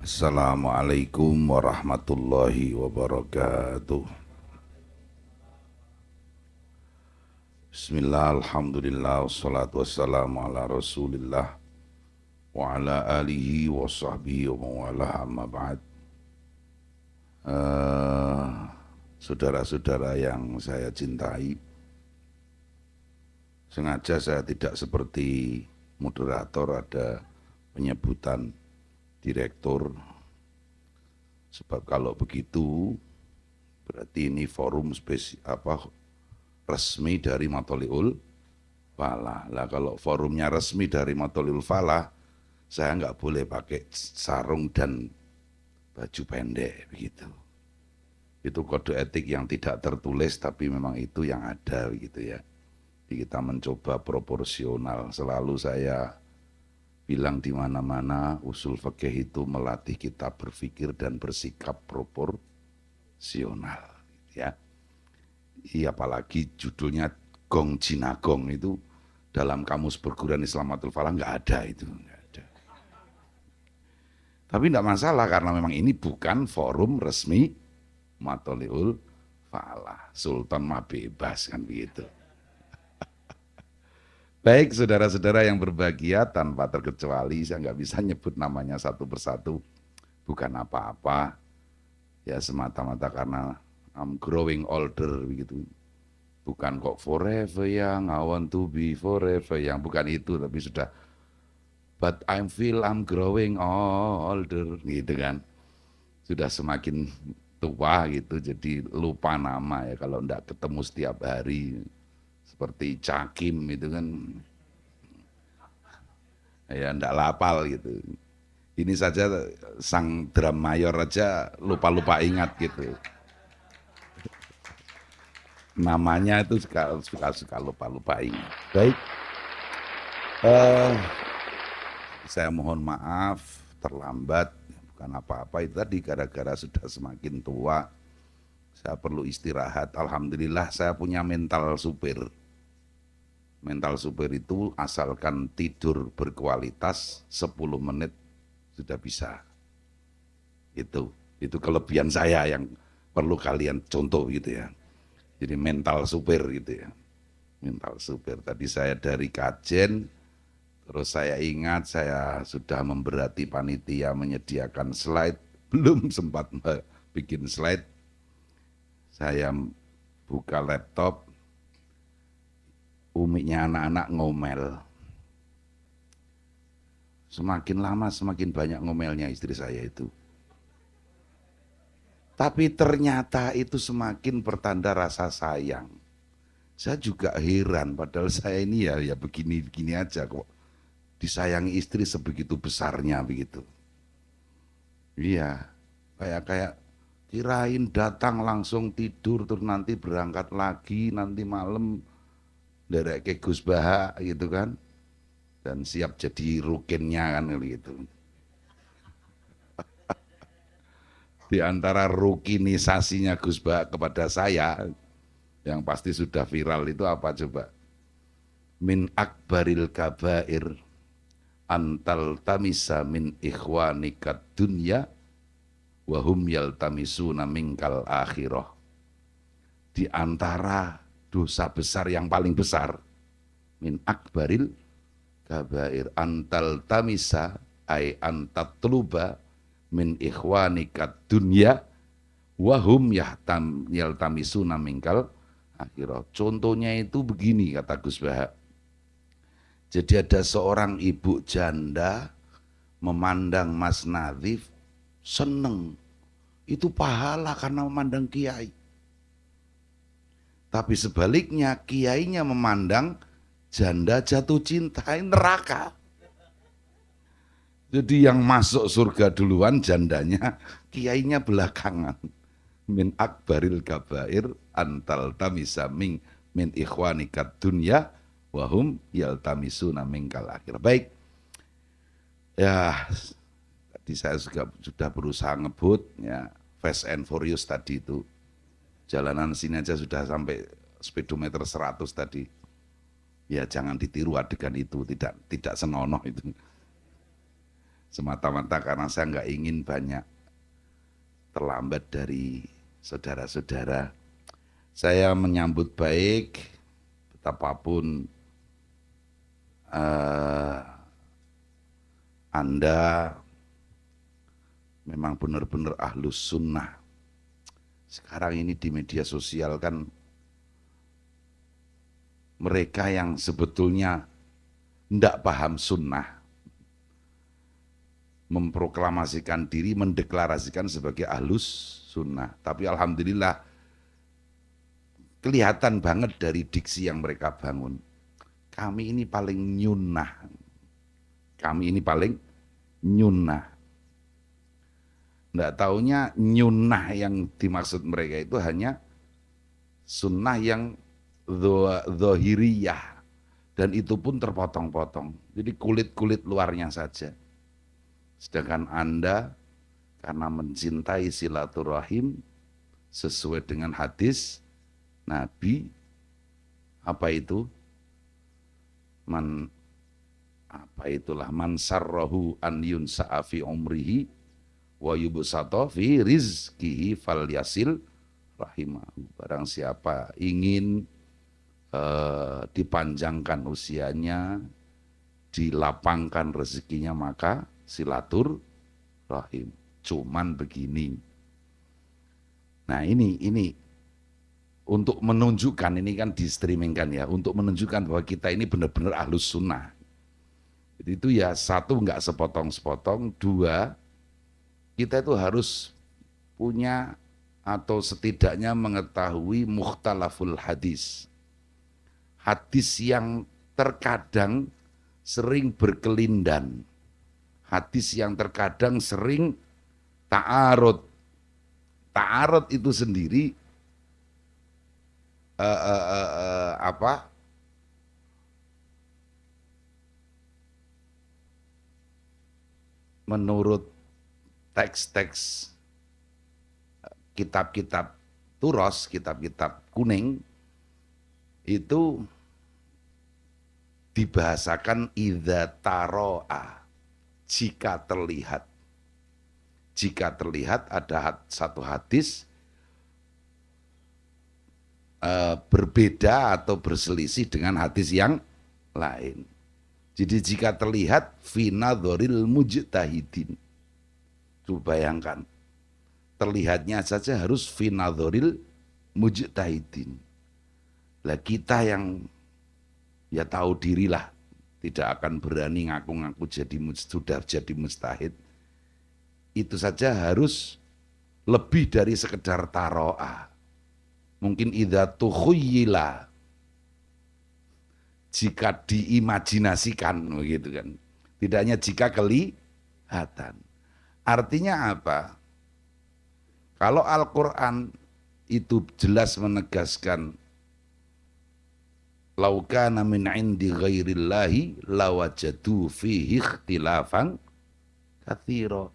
Assalamualaikum warahmatullahi wabarakatuh. Bismillah, alhamdulillah, wassalatu wassalamu ala rasulillah wa ala alihi wa sahbihi wa mawalah amma ba'd. Saudara-saudara yang saya cintai, sengaja saya tidak seperti moderator ada penyebutan direktur, sebab kalau begitu berarti ini forum resmi dari Matholiul Falah. Lah kalau forumnya resmi dari Matholiul Falah, saya nggak boleh pakai sarung dan baju pendek begitu. Itu kode etik yang tidak tertulis tapi memang itu yang ada begitu ya. Jadi kita mencoba proporsional. Selalu saya bilang di mana-mana usul fikih itu melatih kita berpikir dan bersikap proporsional ya. Iya, apalagi judulnya Gong Jinagong itu dalam kamus perguruan Islam Matholiul Falah nggak ada itu, nggak ada. Tapi nggak masalah karena memang ini bukan forum resmi Matholiul Falah. Sultan mah bebas kan begitu. Baik saudara-saudara yang berbahagia, tanpa terkecuali saya nggak bisa nyebut namanya satu persatu, bukan apa-apa, ya semata-mata karena I'm growing older begitu. Bukan kok forever young, I want to be forever young, bukan itu, tapi sudah but I feel I'm growing older gitu kan. Sudah semakin tua gitu, jadi lupa nama ya kalau enggak ketemu setiap hari. Seperti Cakim itu kan, ya enggak lapal gitu. Ini saja sang drum mayor aja lupa-lupa ingat gitu. Namanya itu suka lupa-lupa ingat. Baik, saya mohon maaf terlambat, bukan apa-apa itu tadi gara-gara sudah semakin tua. Saya perlu istirahat. Alhamdulillah saya punya mental supir. Mental supir itu asalkan tidur berkualitas 10 menit sudah bisa. Itu kelebihan saya yang perlu kalian contoh gitu ya. Jadi mental supir gitu ya. Mental supir. Tadi saya dari kajen, terus saya ingat saya sudah memberati panitia menyediakan slide, belum sempat bikin slide. Saya buka laptop, umiknya anak-anak ngomel. Semakin lama semakin banyak ngomelnya istri saya itu. Tapi ternyata itu semakin pertanda rasa sayang. Saya juga heran, padahal saya ini ya begini-begini aja kok. Disayangi istri sebegitu besarnya begitu. Iya, kayak kirain datang langsung tidur terus nanti berangkat lagi nanti malam derek ke Gus Baha gitu kan, dan siap jadi rukinnya kan gitu. Di antara rukinisasinya Gus Baha kepada saya yang pasti sudah viral itu apa coba? Min akbaril kabair antal tamisa min ikhwanikat dunya wahum yaltamisuna minkal akhirah. Di antara dosa besar yang paling besar, min akbaril kabair antal tamisa ay antat tuluba min ikhwanikat dunya wahum yaltamisuna minkal akhirah. Contohnya itu begini kata Gus Baha. Jadi ada seorang ibu janda memandang Mas Nadhif seneng, itu pahala karena memandang kiai. Tapi sebaliknya kiainya memandang janda jatuh cinta, neraka. Jadi yang masuk surga duluan jandanya, kiainya belakangan. Min akbaril kabair antal tamisa min ikhwanikat dunya wahum yaltamisuna minkal akhir. Baik, ya tadi saya sudah berusaha ngebut ya, Fast and Furious tadi itu. Jalanan sini aja sudah sampai speedometer 100 tadi. Ya jangan ditiru adegan itu, tidak senonoh itu. semata-mata karena saya nggak ingin banyak terlambat dari saudara-saudara. Saya menyambut baik betapapun Anda memang benar-benar ahlus sunnah. Sekarang ini di media sosial kan mereka yang sebetulnya tidak paham sunnah memproklamasikan diri, mendeklarasikan sebagai ahlus sunnah. Tapi alhamdulillah kelihatan banget dari diksi yang mereka bangun. Kami ini paling nyunnah. Kami ini paling nyunnah. Nggak taunya nyunnah yang dimaksud mereka itu hanya sunnah yang zahiriyah. Dan itu pun terpotong-potong. Jadi kulit-kulit luarnya saja. Sedangkan Anda karena mencintai silaturahim sesuai dengan hadis Nabi, apa itu? Man sarrahu an yunsa'a fi umrihi wa yubsata fi rizkihi falyasil rahimahu. Barang siapa ingin dipanjangkan usianya, dilapangkan rezekinya, maka silaturahim. Cuman begini. Nah ini untuk menunjukkan, ini kan di streamingkan ya, untuk menunjukkan bahwa kita ini benar-benar ahlus sunnah. Jadi itu ya, satu enggak sepotong-sepotong, dua kita itu harus punya atau setidaknya mengetahui mukhtalaful hadis. Hadis yang terkadang sering berkelindan. Hadis yang terkadang sering ta'arud. Ta'arud itu sendiri menurut teks-teks kitab-kitab Turos, kitab-kitab kuning, itu dibahasakan idza taro'a, jika terlihat. Jika terlihat ada satu hadis berbeda atau berselisih dengan hadis yang lain. Jadi jika terlihat finadhoril mujtahidin. Coba bayangkan, terlihatnya saja harus finadhoril mujtahidin. Lah kita yang ya tahu dirilah, tidak akan berani ngaku-ngaku sudah jadi mujtahid. Itu saja harus lebih dari sekedar taro'a. Mungkin idza tukhuyyila, jika diimajinasikan begitu kan. Tidak hanya jika kelihatan. Artinya apa? Kalau Al-Qur'an itu jelas menegaskan lau kana min indi ghairillahi lawajadu fihi ikhtilafan katsira.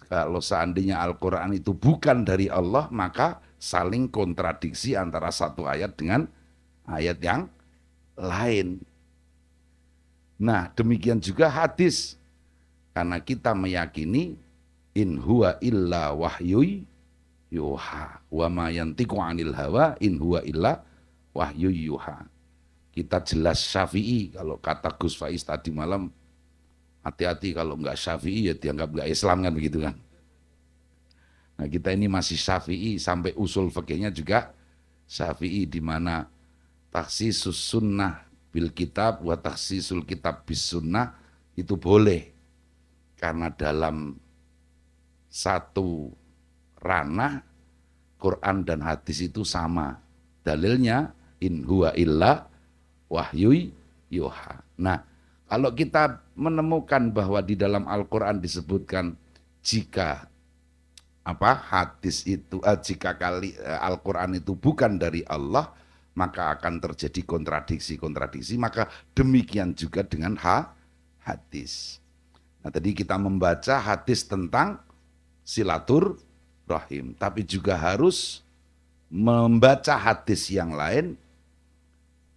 Kalau seandainya Al-Qur'an itu bukan dari Allah, maka saling kontradiksi antara satu ayat dengan ayat yang lain. Nah, demikian juga hadis. Karena kita meyakini in huwa illa wahyu yuha wa ma yantiqu 'anil hawa in huwa illa wahyu yuha. Kita jelas Syafi'i. Kalau kata Gus Faiz tadi malam, hati-hati kalau enggak Syafi'i ya dianggap enggak Islam kan begitu kan. Nah, kita ini masih Syafi'i, sampai usul fikihnya juga Syafi'i, di mana takhsisus sunnah bil kitab wa takhsisul kitab bis sunnah itu boleh. Karena dalam satu ranah Quran dan hadis itu sama. Dalilnya in huwa illa wahyu yuha. Nah, kalau kita menemukan bahwa di dalam Al-Quran disebutkan jika hadis itu jika Al-Quran itu bukan dari Allah, maka akan terjadi kontradiksi. Maka demikian juga dengan hadis. Nah, tadi kita membaca hadis tentang silaturahim, tapi juga harus membaca hadis yang lain,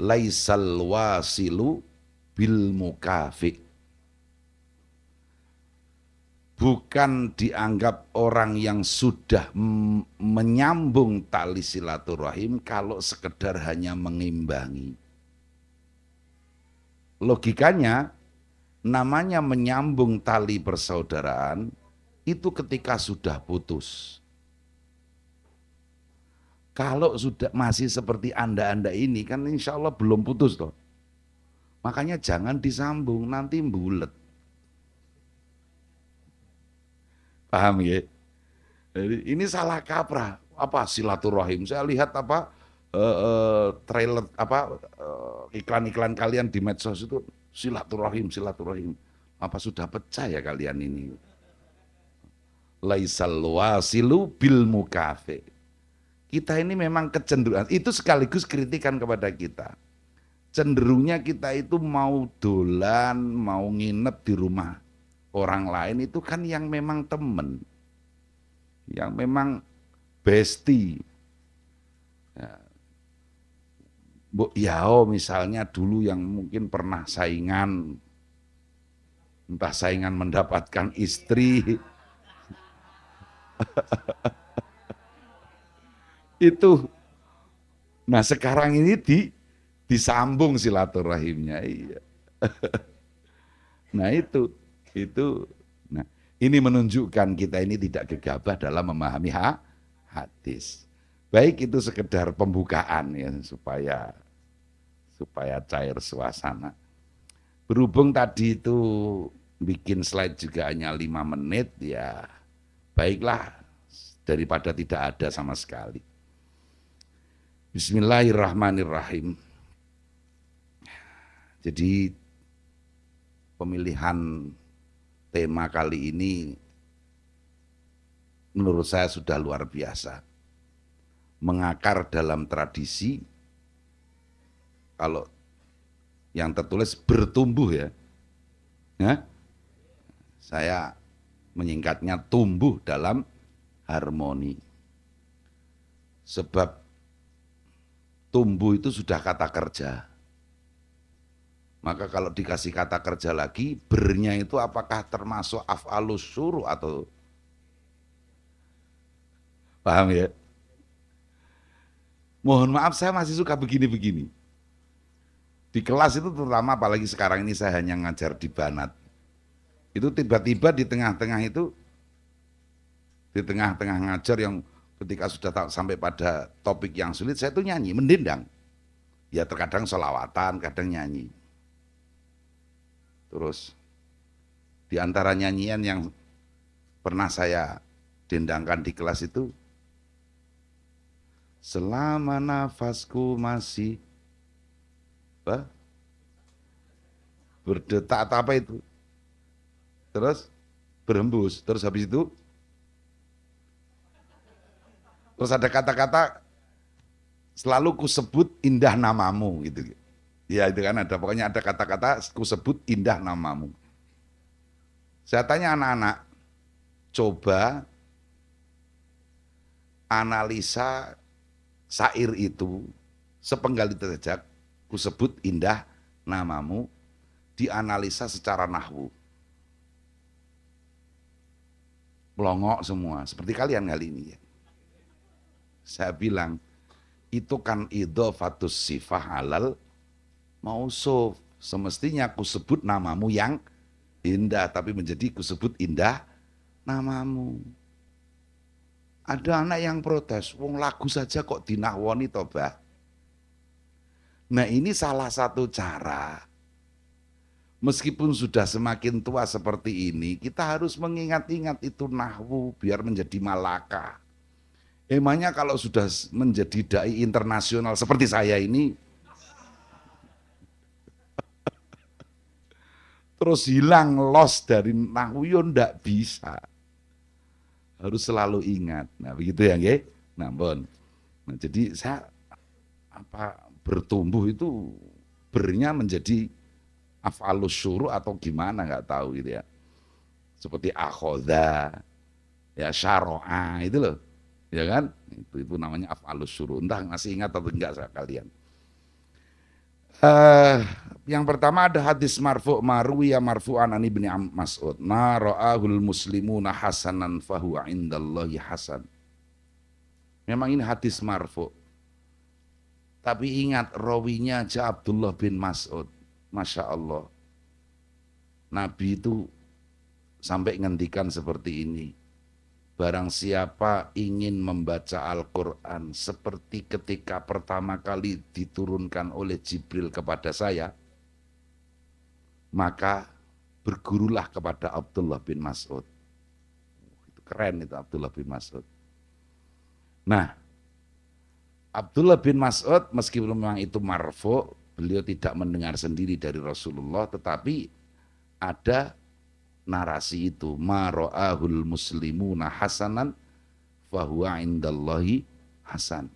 laisal wasilu bil mukafi. bukan dianggap orang yang sudah menyambung tali silaturahim kalau sekedar hanya mengimbangi. Logikanya, namanya menyambung tali persaudaraan itu ketika sudah putus. Kalau sudah masih seperti Anda-Anda ini kan insya Allah belum putus toh. Makanya jangan disambung, nanti bulet. Paham ya? Jadi ini salah kaprah. Apa silaturahim? Saya lihat apa trailer apa iklan-iklan kalian di medsos itu silaturahim, silaturahim. Apa sudah pecah ya kalian ini? Laisal wasilu bil mukafe. Kita ini memang kecenderungan, itu sekaligus kritikan kepada kita. Cenderungnya kita itu mau dolan, mau nginep di rumah orang lain itu kan yang memang temen, yang memang bestie. Ya. Bu Yao misalnya dulu yang mungkin pernah saingan, entah saingan mendapatkan istri, itu. Nah sekarang ini disambung silaturahimnya, iya. Nah itu, nah ini menunjukkan kita ini tidak gegabah dalam memahami hadis. Baik itu sekedar pembukaan ya supaya cair suasana. Berhubung tadi itu bikin slide juga hanya 5 menit ya, baiklah daripada tidak ada sama sekali. Bismillahirrahmanirrahim. Jadi pemilihan tema kali ini menurut saya sudah luar biasa. Mengakar dalam tradisi, kalau yang tertulis bertumbuh ya. Saya menyingkatnya tumbuh dalam harmoni. Sebab tumbuh itu sudah kata kerja. Maka kalau dikasih kata kerja lagi, bernya itu apakah termasuk af'alus syuru atau paham ya? Mohon maaf saya masih suka begini-begini. Di kelas itu terutama apalagi sekarang ini saya hanya ngajar di Banat. Itu tiba-tiba di tengah-tengah itu, di tengah-tengah ngajar yang ketika sudah sampai pada topik yang sulit, saya tuh nyanyi, mendendang. Ya terkadang sholawatan, kadang nyanyi. Terus di antara nyanyian yang pernah saya dendangkan di kelas itu, selama nafasku masih berdetak atau apa itu, terus berhembus, terus habis itu terus ada kata-kata selalu kusebut indah namamu gitu. Ya itu kan ada, pokoknya ada kata-kata kusebut indah namamu. Saya tanya anak-anak, coba analisa syair itu sepenggal terjejak, kusebut indah namamu, dianalisa secara nahwu. Melongok semua, seperti kalian kali ini ya. Saya bilang, itu kan idhofatus sifah halal mausuf. Semestinya kusebut namamu yang indah, tapi menjadi kusebut indah namamu. Ada anak yang protes, wong lagu saja kok dinahwoni toba. Nah ini salah satu cara. Meskipun sudah semakin tua seperti ini, kita harus mengingat-ingat itu nahwu biar menjadi malaka. Emangnya kalau sudah menjadi dai internasional seperti saya ini, terus hilang los dari nahwu ya ndak bisa. Harus selalu ingat. Nah begitu ya nggih. Nah, bon. Nah, jadi saya bertumbuh itu bernya menjadi af'alus syuru atau gimana nggak tahu gitu ya. Seperti akhoda, ya syaro'a itu loh. Ya kan? Itu namanya af'alus syuru. Entah masih ingat atau enggak saya kalian. Eh, yang pertama ada hadis marfu marwiya marfu'an an Ibnu Mas'ud. Ma ra'ahul muslimuna hasanan fahuwa indallahi hasan. Memang ini hadis marfu. Tapi ingat rawinya aja Abdullah bin Mas'ud. Masya Allah. Nabi itu sampai ngendikan seperti ini. Barang siapa ingin membaca Al-Quran seperti ketika pertama kali diturunkan oleh Jibril kepada saya, maka bergurulah kepada Abdullah bin Mas'ud. Itu keren itu Abdullah bin Mas'ud. Nah, Abdullah bin Mas'ud meskipun memang itu marfu, beliau tidak mendengar sendiri dari Rasulullah, tetapi ada narasi itu, ma ra'ahul muslimuna hasanan fahuwa indallahi hasan.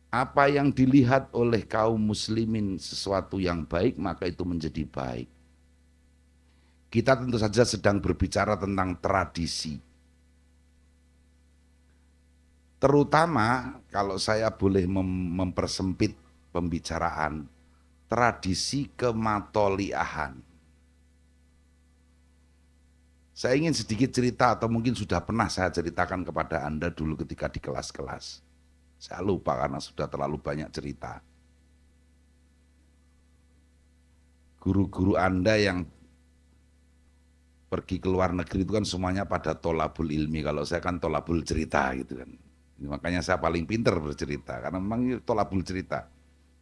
Apa yang dilihat oleh kaum muslimin sesuatu yang baik, maka itu menjadi baik. Kita tentu saja sedang berbicara tentang tradisi. Terutama kalau saya boleh mempersempit pembicaraan, tradisi kematoliahan. Saya ingin sedikit cerita atau mungkin sudah pernah saya ceritakan kepada Anda dulu ketika di kelas-kelas. Saya lupa karena sudah terlalu banyak cerita. Guru-guru Anda yang pergi ke luar negeri itu kan semuanya pada tolabul ilmi. Kalau saya kan tolabul cerita gitu kan. Makanya saya paling pinter bercerita karena memang tolabul cerita.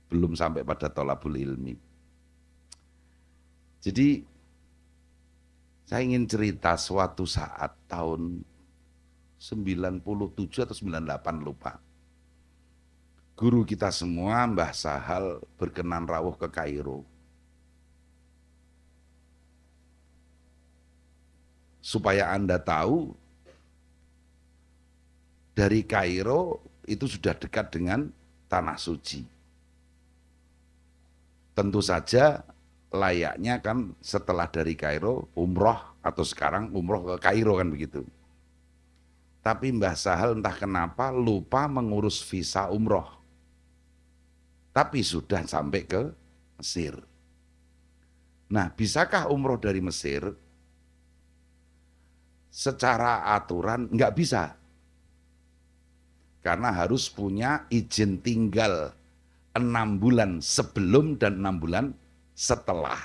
Belum sampai pada tolabul ilmi. Jadi saya ingin cerita suatu saat tahun 97 atau 98 lupa. Guru kita semua Mbah Sahal berkenan rawuh ke Kairo. Supaya Anda tahu, dari Kairo itu sudah dekat dengan Tanah Suci. Tentu saja layaknya kan setelah dari Kairo umroh atau sekarang umroh ke Kairo kan begitu. Tapi Mbah Sahal entah kenapa lupa mengurus visa umroh. Tapi sudah sampai ke Mesir. Nah, bisakah umroh dari Mesir? Secara aturan nggak bisa. Karena harus punya izin tinggal 6 bulan sebelum dan 6 bulan setelah.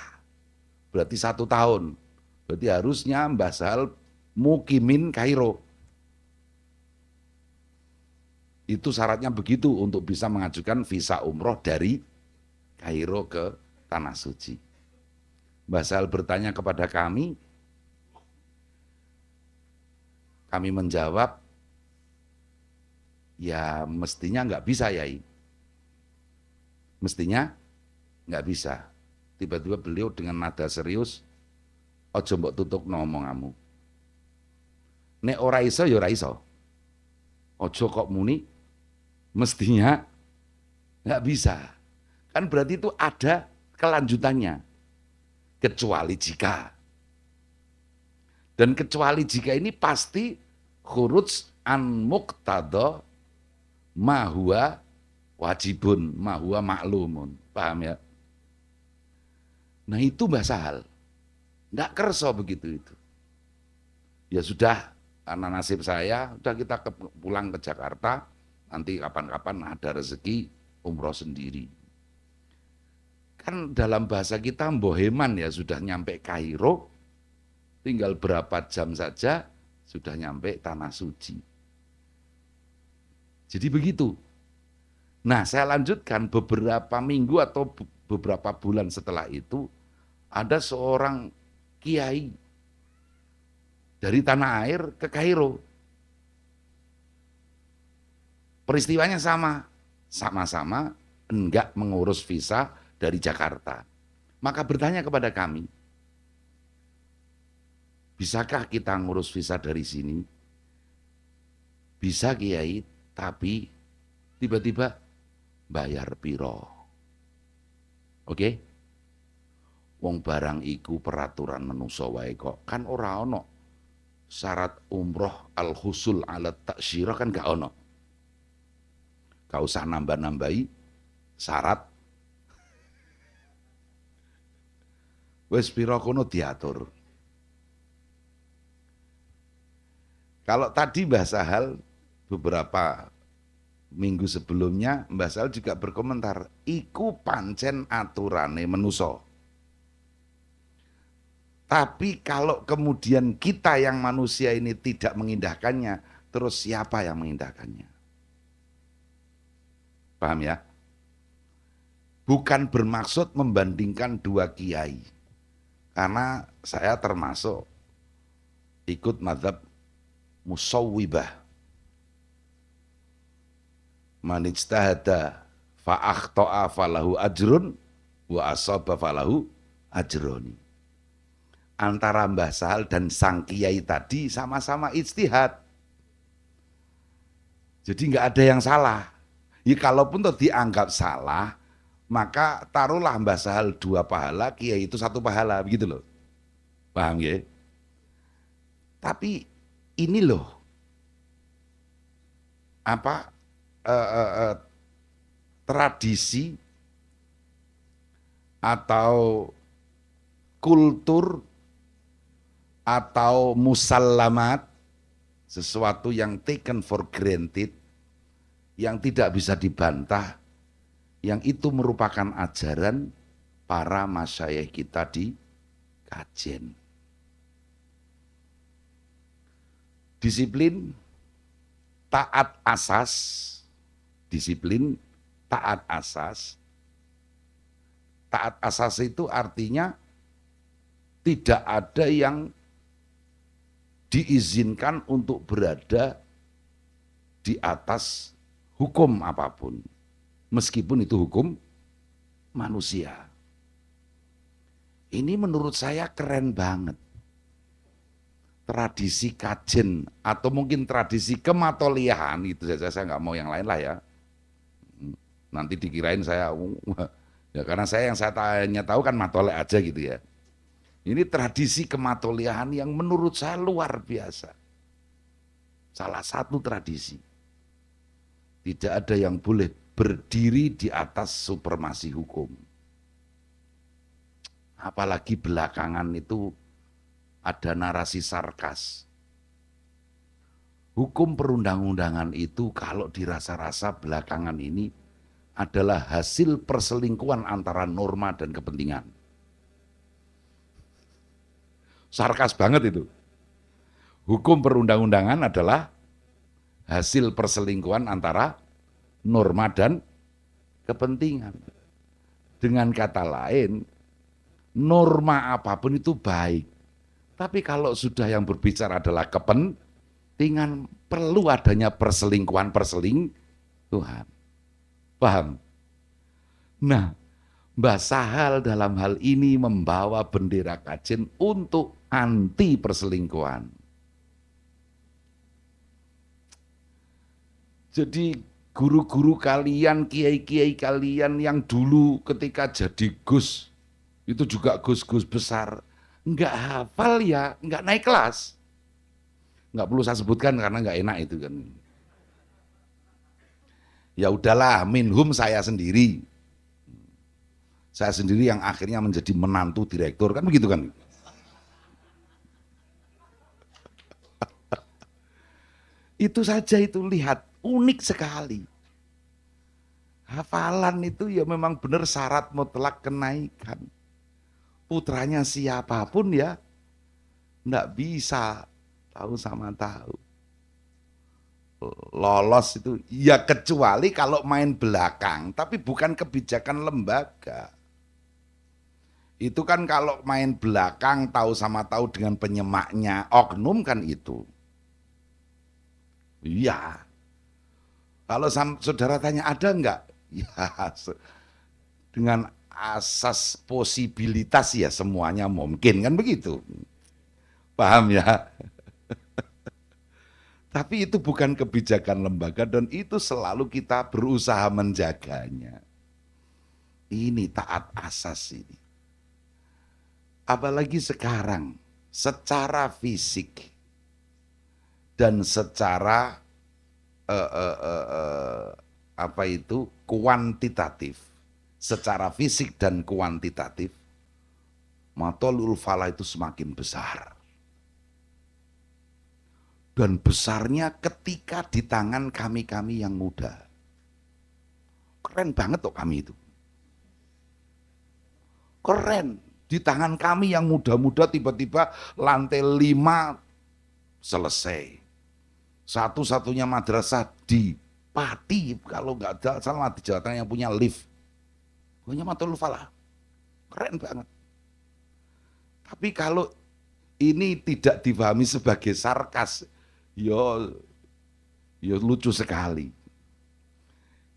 Berarti 1 tahun. Berarti harusnya Mbah Sahal mukimin Kairo. Itu syaratnya begitu untuk bisa mengajukan visa umroh dari Kairo ke Tanah Suci. Mbah Sahal bertanya kepada kami menjawab, ya mestinya nggak bisa Yai. Mestinya nggak bisa. Tiba-tiba beliau dengan nada serius, ojo mbok tutuk ngomongamu. Nek ora iso ya ora iso. Ojo kok muni, mestinya nggak bisa. Kan berarti itu ada kelanjutannya. Kecuali jika. Dan kecuali jika ini pasti khuruj an muqtada ma huwa wajibun, ma huwa maklumun. Paham ya? Nah itu Mbah Sahal. Enggak kerso begitu itu. Ya sudah, karena nasib saya, udah kita pulang ke Jakarta, nanti kapan-kapan ada rezeki umroh sendiri. Kan dalam bahasa kita mboheman ya, sudah nyampe Kairo, tinggal berapa jam saja sudah nyampe Tanah Suci. Jadi begitu. Nah, saya lanjutkan beberapa minggu atau beberapa bulan setelah itu, ada seorang kiai dari tanah air ke Kairo. Peristiwanya sama-sama enggak mengurus visa dari Jakarta. Maka bertanya kepada kami, bisakah kita ngurus visa dari sini? Bisa Kiai, tapi tiba-tiba bayar piro. Oke? Wong barang iku peraturan manusa wae kok. Kan ora ono syarat umroh al-husul ala taksyirah kan gak ono. Gak usah nambah-nambahi syarat Wis pira kono diatur. Kalau tadi Mbah Sahal beberapa minggu sebelumnya Mbah Sahal juga berkomentar, iku pancen aturane menuso. Tapi kalau kemudian kita yang manusia ini tidak mengindahkannya, terus siapa yang mengindahkannya? Paham ya? Bukan bermaksud membandingkan dua kiai. Karena saya termasuk ikut mazhab musawwibah. Man ijtahada fa akhta'a falahu ajrun wa asaba falahu ajrun. Antara Mbah Sahal dan sang kiai tadi sama-sama ijtihad. Jadi nggak ada yang salah. Ya kalaupun toh dianggap salah, maka taruhlah Mbah Sahal 2 pahala, kiai itu 1 pahala, begitu loh. Paham ya? Tapi ini loh, apa tradisi atau kultur atau musallamat, sesuatu yang taken for granted, yang tidak bisa dibantah, yang itu merupakan ajaran para masyayikh kita di Kajen. Disiplin, taat asas, disiplin, taat asas. Taat asas itu artinya tidak ada yang diizinkan untuk berada di atas hukum apapun, meskipun itu hukum manusia. Ini menurut saya keren banget. Tradisi Kajen atau mungkin tradisi kematoliahan, itu saja, saya nggak mau yang lain lah ya. Nanti dikirain saya, ya karena saya yang saya tanya tahu kan matolek aja gitu ya. Ini tradisi kematoliahan yang menurut saya luar biasa. Salah satu tradisi. Tidak ada yang boleh berdiri di atas supremasi hukum. Apalagi belakangan itu ada narasi sarkas. Hukum perundang-undangan itu kalau dirasa-rasa belakangan ini adalah hasil perselingkuhan antara norma dan kepentingan. Sarkas banget itu. Hukum perundang-undangan adalah hasil perselingkuhan antara norma dan kepentingan. Dengan kata lain, norma apapun itu baik. Tapi kalau sudah yang berbicara adalah kepentingan, perlu adanya perselingkuhan. Paham? Nah, Mbah Sahal dalam hal ini membawa bendera Kajen untuk anti perselingkuhan. Jadi guru-guru kalian, kiai-kiai kalian yang dulu ketika jadi gus, itu juga gus-gus besar, enggak hafal ya, enggak naik kelas. Enggak perlu saya sebutkan karena enggak enak itu kan. Ya udahlah, minhum saya sendiri. Saya sendiri yang akhirnya menjadi menantu direktur, kan begitu kan. Itu saja, itu lihat, unik sekali. Hafalan itu ya memang benar syarat mutlak kenaikan. Putranya siapapun ya, enggak bisa tahu sama tahu. Lolos itu, ya kecuali kalau main belakang, tapi bukan kebijakan lembaga. Itu kan kalau main belakang tahu sama tahu dengan penyemaknya oknum kan itu. Iya. Kalau saudara tanya ada enggak? Ya, dengan asas posibilitas ya semuanya mungkin kan begitu. Paham ya? Tapi itu bukan kebijakan lembaga dan itu selalu kita berusaha menjaganya. Ini taat asas ini. Apalagi sekarang secara fisik dan secara kuantitatif, secara fisik dan kuantitatif, Mathalul Falah itu semakin besar. Dan besarnya ketika di tangan kami-kami yang muda. Keren banget kok kami itu. Keren. Di tangan kami yang muda-muda tiba-tiba lantai 5 selesai. Satu-satunya madrasah di Pati, kalau nggak ada salah di Jawa Tengah yang punya lift. Punya Mathalul Falah. Keren banget. Tapi kalau ini tidak dipahami sebagai sarkas, yo lucu sekali.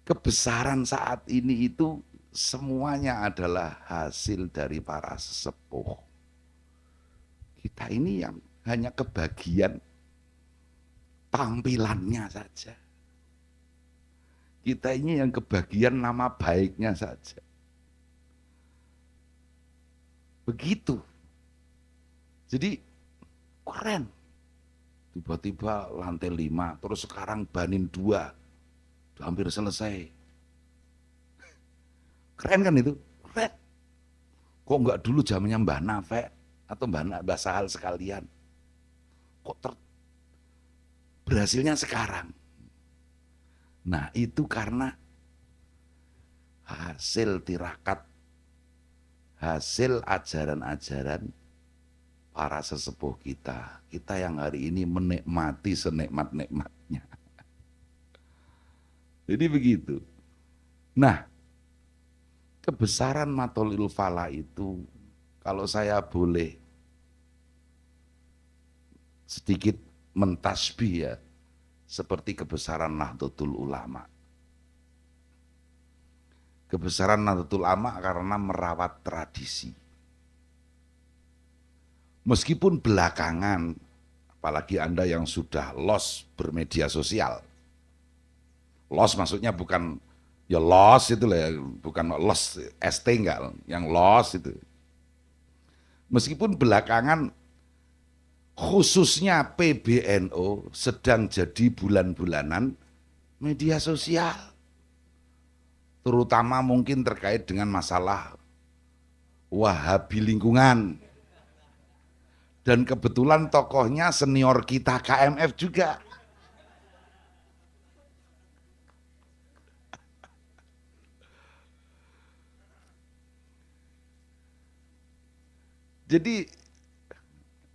Kebesaran saat ini itu semuanya adalah hasil dari para sesepuh. Kita ini yang hanya kebagian tampilannya saja. Kita ini yang kebagian nama baiknya saja. Begitu. Jadi keren. Tiba-tiba lantai 5, terus sekarang Banin 2. Udah hampir selesai. Keren kan itu? Keren. Kok enggak dulu zamannya Mbah Nafek atau Mbah Sahal sekalian? Kok berhasilnya sekarang? Nah, itu karena hasil tirakat, hasil ajaran-ajaran para sesepuh kita. Kita yang hari ini menikmati senikmat-nikmatnya. Jadi begitu. Nah, kebesaran Mathalul Falah itu, kalau saya boleh sedikit mentasbih ya, seperti kebesaran Nahdlatul Ulama. Kebesaran Nahdlatul Ulama karena merawat tradisi. Meskipun belakangan, apalagi Anda yang sudah lost bermedia sosial. Lost maksudnya bukan ya lost itu lah ya, bukan lost ST enggak, yang lost itu. Meskipun belakangan khususnya PBNU sedang jadi bulan-bulanan media sosial. Terutama mungkin terkait dengan masalah Wahabi lingkungan. Dan kebetulan tokohnya senior kita KMF juga. Jadi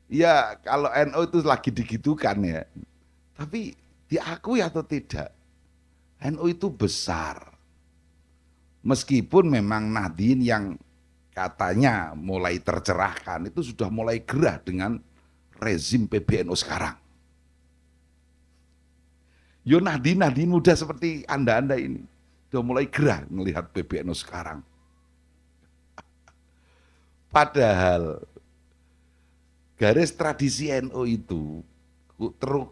ya kalau NU itu lagi digitukan ya. Tapi diakui atau tidak, NU itu besar. Meskipun memang Nahdien yang katanya mulai tercerahkan itu sudah mulai gerah dengan rezim PBNU sekarang. Yo Nahdien muda seperti Anda ini sudah mulai gerah melihat PBNU sekarang. Padahal garis tradisi NU itu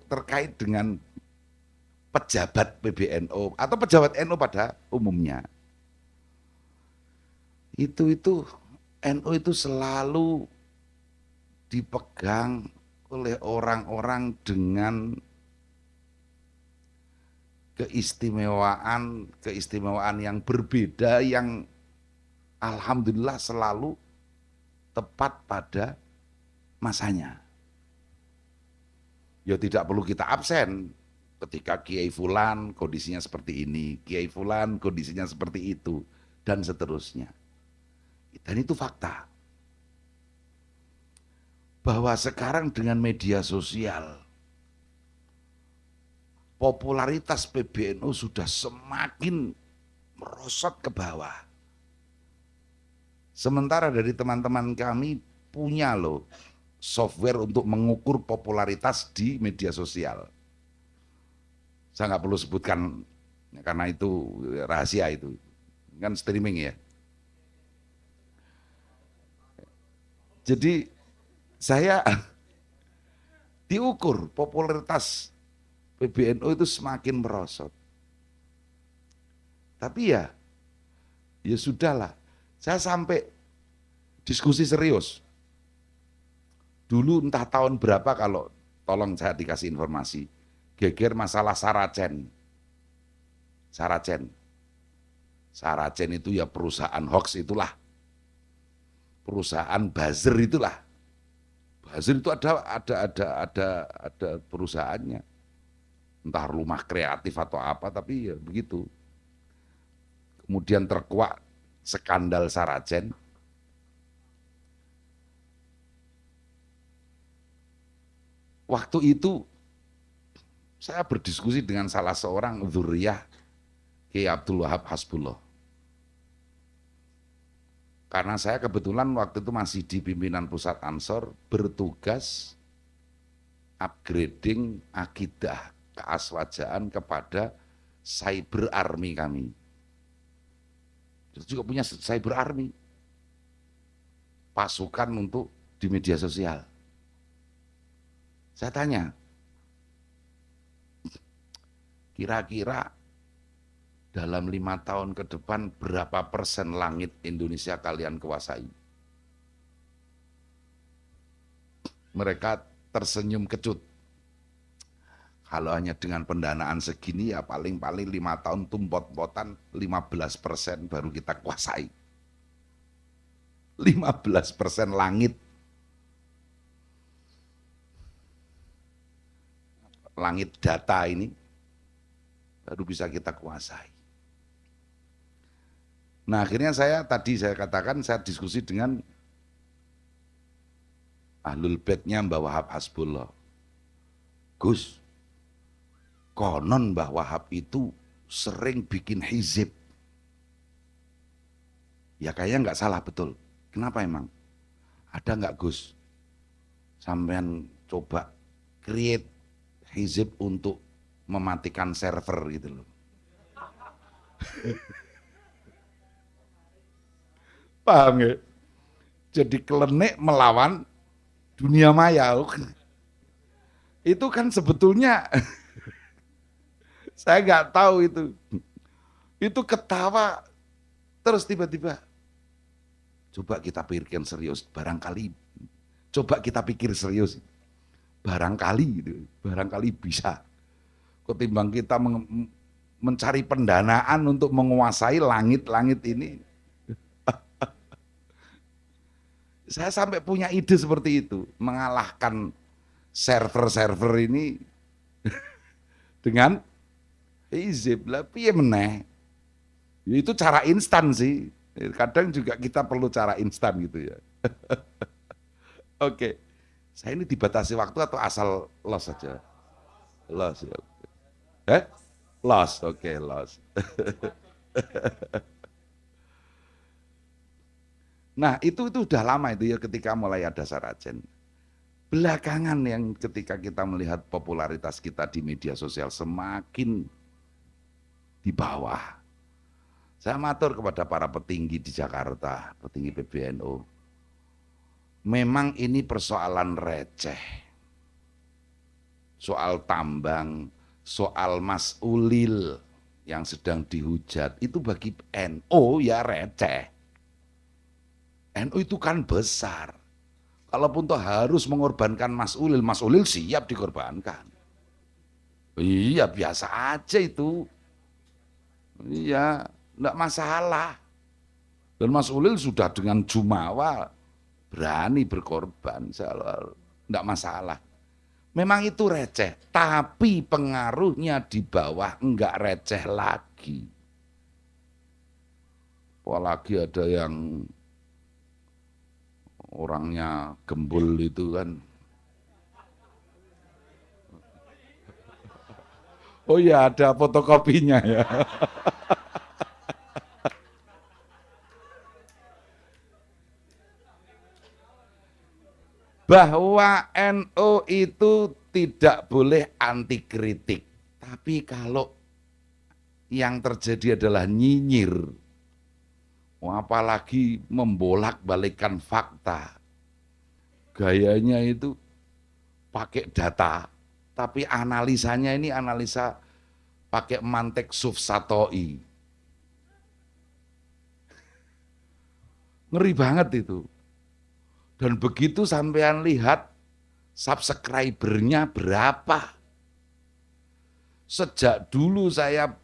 terkait dengan pejabat PBNU atau pejabat NU pada umumnya. Itu NU itu selalu dipegang oleh orang-orang dengan keistimewaan yang berbeda yang alhamdulillah selalu tepat pada masanya. Ya tidak perlu kita absen ketika Kiai Fulan kondisinya seperti ini, Kiai Fulan kondisinya seperti itu, dan seterusnya. Dan itu fakta. Bahwa sekarang dengan media sosial, popularitas PBNU sudah semakin merosot ke bawah. Sementara dari teman-teman kami punya loh software untuk mengukur popularitas di media sosial. Saya nggak perlu sebutkan karena itu rahasia itu. Kan streaming ya. Jadi saya diukur popularitas PBNU itu semakin merosot. Tapi ya sudahlah. Saya sampai diskusi serius. Dulu entah tahun berapa kalau tolong saya dikasih informasi. Geger masalah Saracen. Saracen itu ya perusahaan hoax itulah. perusahaan buzzer itulah. Buzzer itu ada perusahaannya. Entah rumah kreatif atau apa, tapi ya begitu. Kemudian terkuak skandal Saracen. Waktu itu saya berdiskusi dengan salah seorang dzurriyyah Kiai Abdul Wahab Hasbullah. Karena saya kebetulan waktu itu masih di pimpinan pusat Ansor, bertugas upgrading akidah keaswajaan kepada cyber army kami. Itu juga punya cyber army, pasukan untuk di media sosial. Saya tanya, kira-kira dalam 5 tahun ke depan berapa persen langit Indonesia kalian kuasai? Mereka tersenyum kecut. Kalau hanya dengan pendanaan segini ya paling-paling 5 tahun tumpot-potan 15% baru kita kuasai. 15% langit. Langit data ini baru bisa kita kuasai. Nah akhirnya saya katakan saya diskusi dengan Ahlul Baitnya Mbah Wahab Hasbullah. Gus, konon Mbah Wahab itu sering bikin hizib. Ya kayaknya nggak salah, betul. Kenapa emang? Ada nggak Gus? Sampean coba create hizib untuk mematikan server gitu loh. Paham ya? Jadi klenik melawan dunia maya. Itu kan sebetulnya saya nggak tahu itu. Itu ketawa terus tiba-tiba. Coba kita pikirkan serius, barangkali. Coba kita pikir serius, barangkali bisa. Ketimbang kita mencari pendanaan untuk menguasai langit-langit ini. Saya sampai punya ide seperti itu, mengalahkan server-server ini dengan hizib. Lah piye meneh? Itu cara instan sih. Kadang juga kita perlu cara instan gitu ya. Oke. Saya ini dibatasi waktu atau asal los saja? Los ya. Los, oke, los. Nah itu udah lama itu ya ketika mulai ada Saracen. Belakangan yang ketika kita melihat popularitas kita di media sosial semakin di bawah. Saya matur kepada para petinggi di Jakarta, petinggi PBNU. Memang ini persoalan receh. Soal tambang, soal Mas Ulil yang sedang dihujat, itu bagi NU ya receh. NU itu kan besar. Kalaupun toh harus mengorbankan Mas Ulil siap dikorbankan. Iya biasa aja itu. Iya, enggak masalah. Dan Mas Ulil sudah dengan jumawa berani berkorban, enggak masalah. Memang itu receh, tapi pengaruhnya di bawah enggak receh lagi. Apalagi ada yang orangnya gembul itu kan. Oh iya ada fotokopinya ya. Bahwa NU itu tidak boleh anti kritik. Tapi kalau yang terjadi adalah nyinyir, apalagi membolak-balikan fakta, gayanya itu pakai data, tapi analisanya ini analisa pakai mantek sufsatoi. Ngeri banget itu. Dan begitu sampean lihat subscribernya berapa. Sejak dulu saya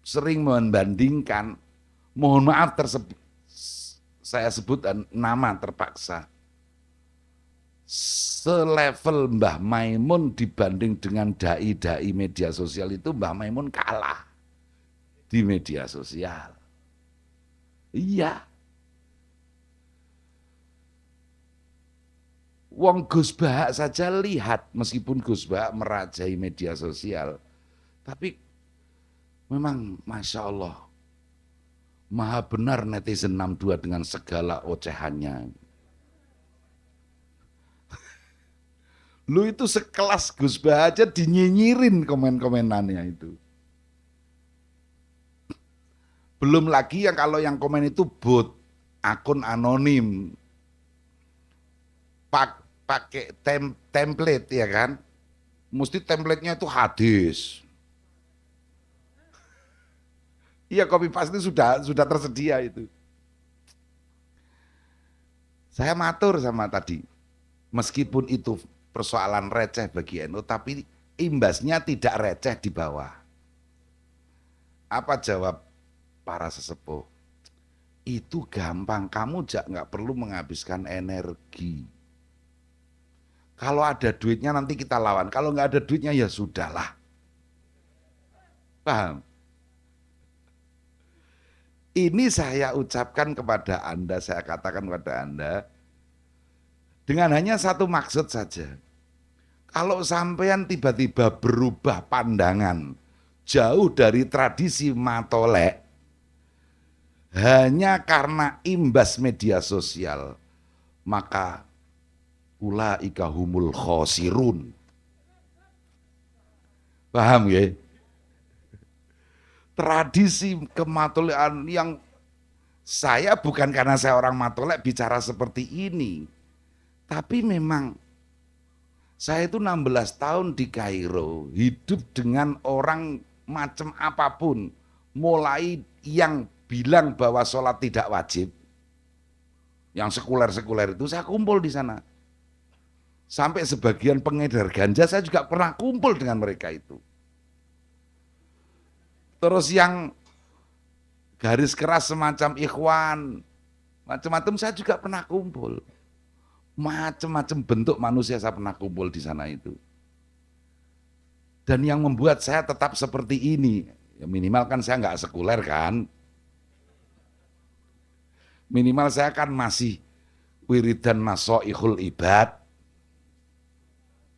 sering membandingkan, mohon maaf saya sebut nama terpaksa. Selevel Mbah Maimun dibanding dengan dai-dai media sosial itu Mbah Maimun kalah di media sosial. Iya. Wong Gus Bahak saja lihat, meskipun Gus Bahak merajai media sosial, tapi memang Masya Allah, maha benar netizen 62 dengan segala ocehannya. Lu itu sekelas Gus Bahak aja dinyinyirin komen-komenannya itu. Belum lagi yang kalau yang komen itu bot, akun anonim, pakai template ya kan, mesti templatenya itu hadis. Iya, copy paste itu sudah tersedia itu. Saya matur sama tadi, meskipun itu persoalan receh bagi NU, tapi imbasnya tidak receh di bawah. Apa jawab para sesepuh? Itu gampang, kamu nggak perlu menghabiskan energi. Kalau ada duitnya nanti kita lawan, kalau nggak ada duitnya ya sudahlah. Paham? Ini saya ucapkan kepada Anda, saya katakan kepada Anda, dengan hanya satu maksud saja. Kalau sampean tiba-tiba berubah pandangan, jauh dari tradisi matolek, hanya karena imbas media sosial, maka ulaika humul khosirun. Paham ya? Tradisi kematolekan yang saya bukan karena saya orang matolek bicara seperti ini, tapi memang saya itu 16 tahun di Kairo, hidup dengan orang macam apapun, mulai yang bilang bahwa sholat tidak wajib, yang sekuler-sekuler itu saya kumpul di sana. Sampai sebagian pengedar ganja saya juga pernah kumpul dengan mereka itu. Terus yang garis keras semacam ikhwan, macam-macam saya juga pernah kumpul. Macam-macam bentuk manusia saya pernah kumpul di sana itu. Dan yang membuat saya tetap seperti ini, ya minimal kan saya nggak sekuler kan. Minimal saya kan masih wiridan nasoihul ibad.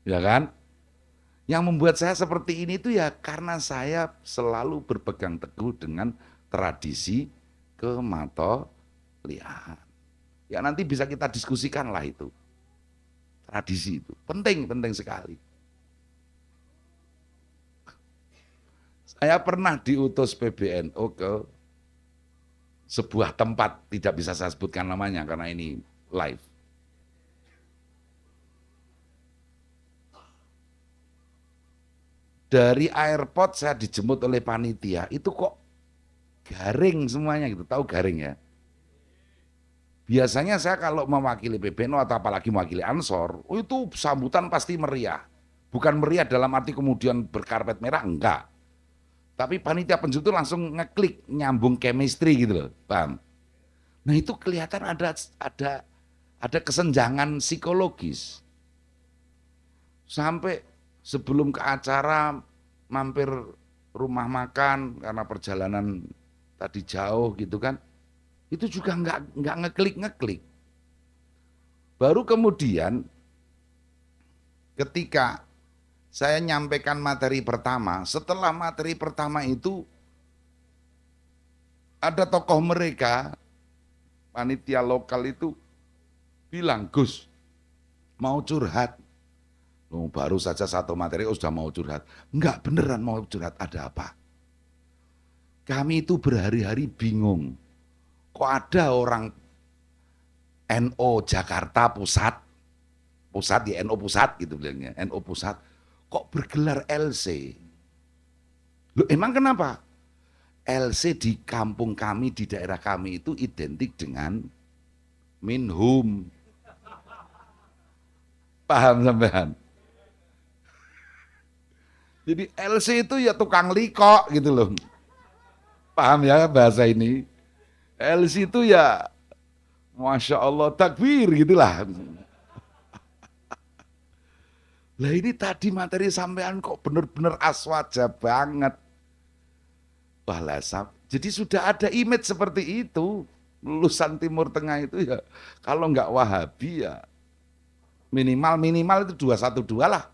Ya kan? Yang membuat saya seperti ini itu ya karena saya selalu berpegang teguh dengan tradisi kematolian. Ya nanti bisa kita diskusikan lah itu. Tradisi itu penting sekali. Saya pernah diutus PBNU ke sebuah tempat, tidak bisa saya sebutkan namanya karena ini live. Dari airport saya dijemput oleh panitia, itu kok garing semuanya gitu, tahu garing ya? Biasanya saya kalau mewakili PBNU atau apalagi mewakili Ansor, itu sambutan pasti meriah. Bukan meriah dalam arti kemudian berkarpet merah, enggak. Tapi panitia penjemput itu langsung ngeklik, nyambung chemistry gitu loh, paham? Nah itu kelihatan ada kesenjangan psikologis. Sampai sebelum ke acara mampir rumah makan karena perjalanan tadi jauh gitu kan, itu juga nggak ngeklik. Baru kemudian ketika saya nyampaikan materi pertama, setelah materi pertama itu ada tokoh mereka, panitia lokal itu bilang, Gus mau curhat. Baru saja satu materi sudah mau curhat. Enggak, beneran mau curhat, ada apa? Kami itu berhari-hari bingung. Kok ada orang NO Jakarta Pusat ya NO Pusat gitu bilangnya, NO Pusat, kok bergelar LC? Loh emang kenapa? LC di kampung kami, di daerah kami itu identik dengan minhum. Paham sampean? Jadi LC itu ya tukang likok gitu loh. Paham ya bahasa ini? LC itu ya Masya Allah, takbir gitulah. Lah ini tadi materi sampean kok bener-bener aswaja banget. Wah lah, jadi sudah ada image seperti itu. Lulusan Timur Tengah itu ya, kalau nggak Wahabi ya minimal itu 212 lah.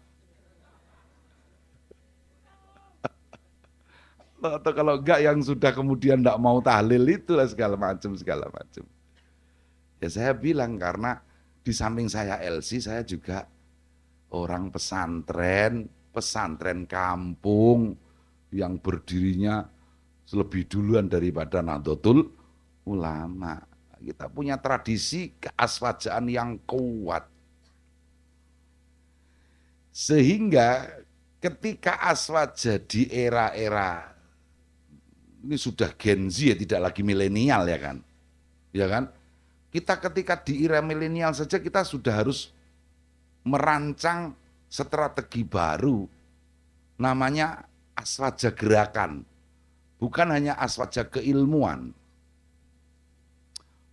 Atau kalau enggak yang sudah kemudian enggak mau tahlil itulah segala macam segala macam. Ya saya bilang karena di samping saya LC saya juga orang pesantren, pesantren kampung yang berdirinya lebih duluan daripada Nahdlatul Ulama. Kita punya tradisi keaswajaan yang kuat. Sehingga ketika aswaja di era-era ini sudah Gen Z ya, tidak lagi milenial ya kan. Ya kan? Kita ketika di era milenial saja kita sudah harus merancang strategi baru namanya aswaja gerakan. Bukan hanya aswaja keilmuan.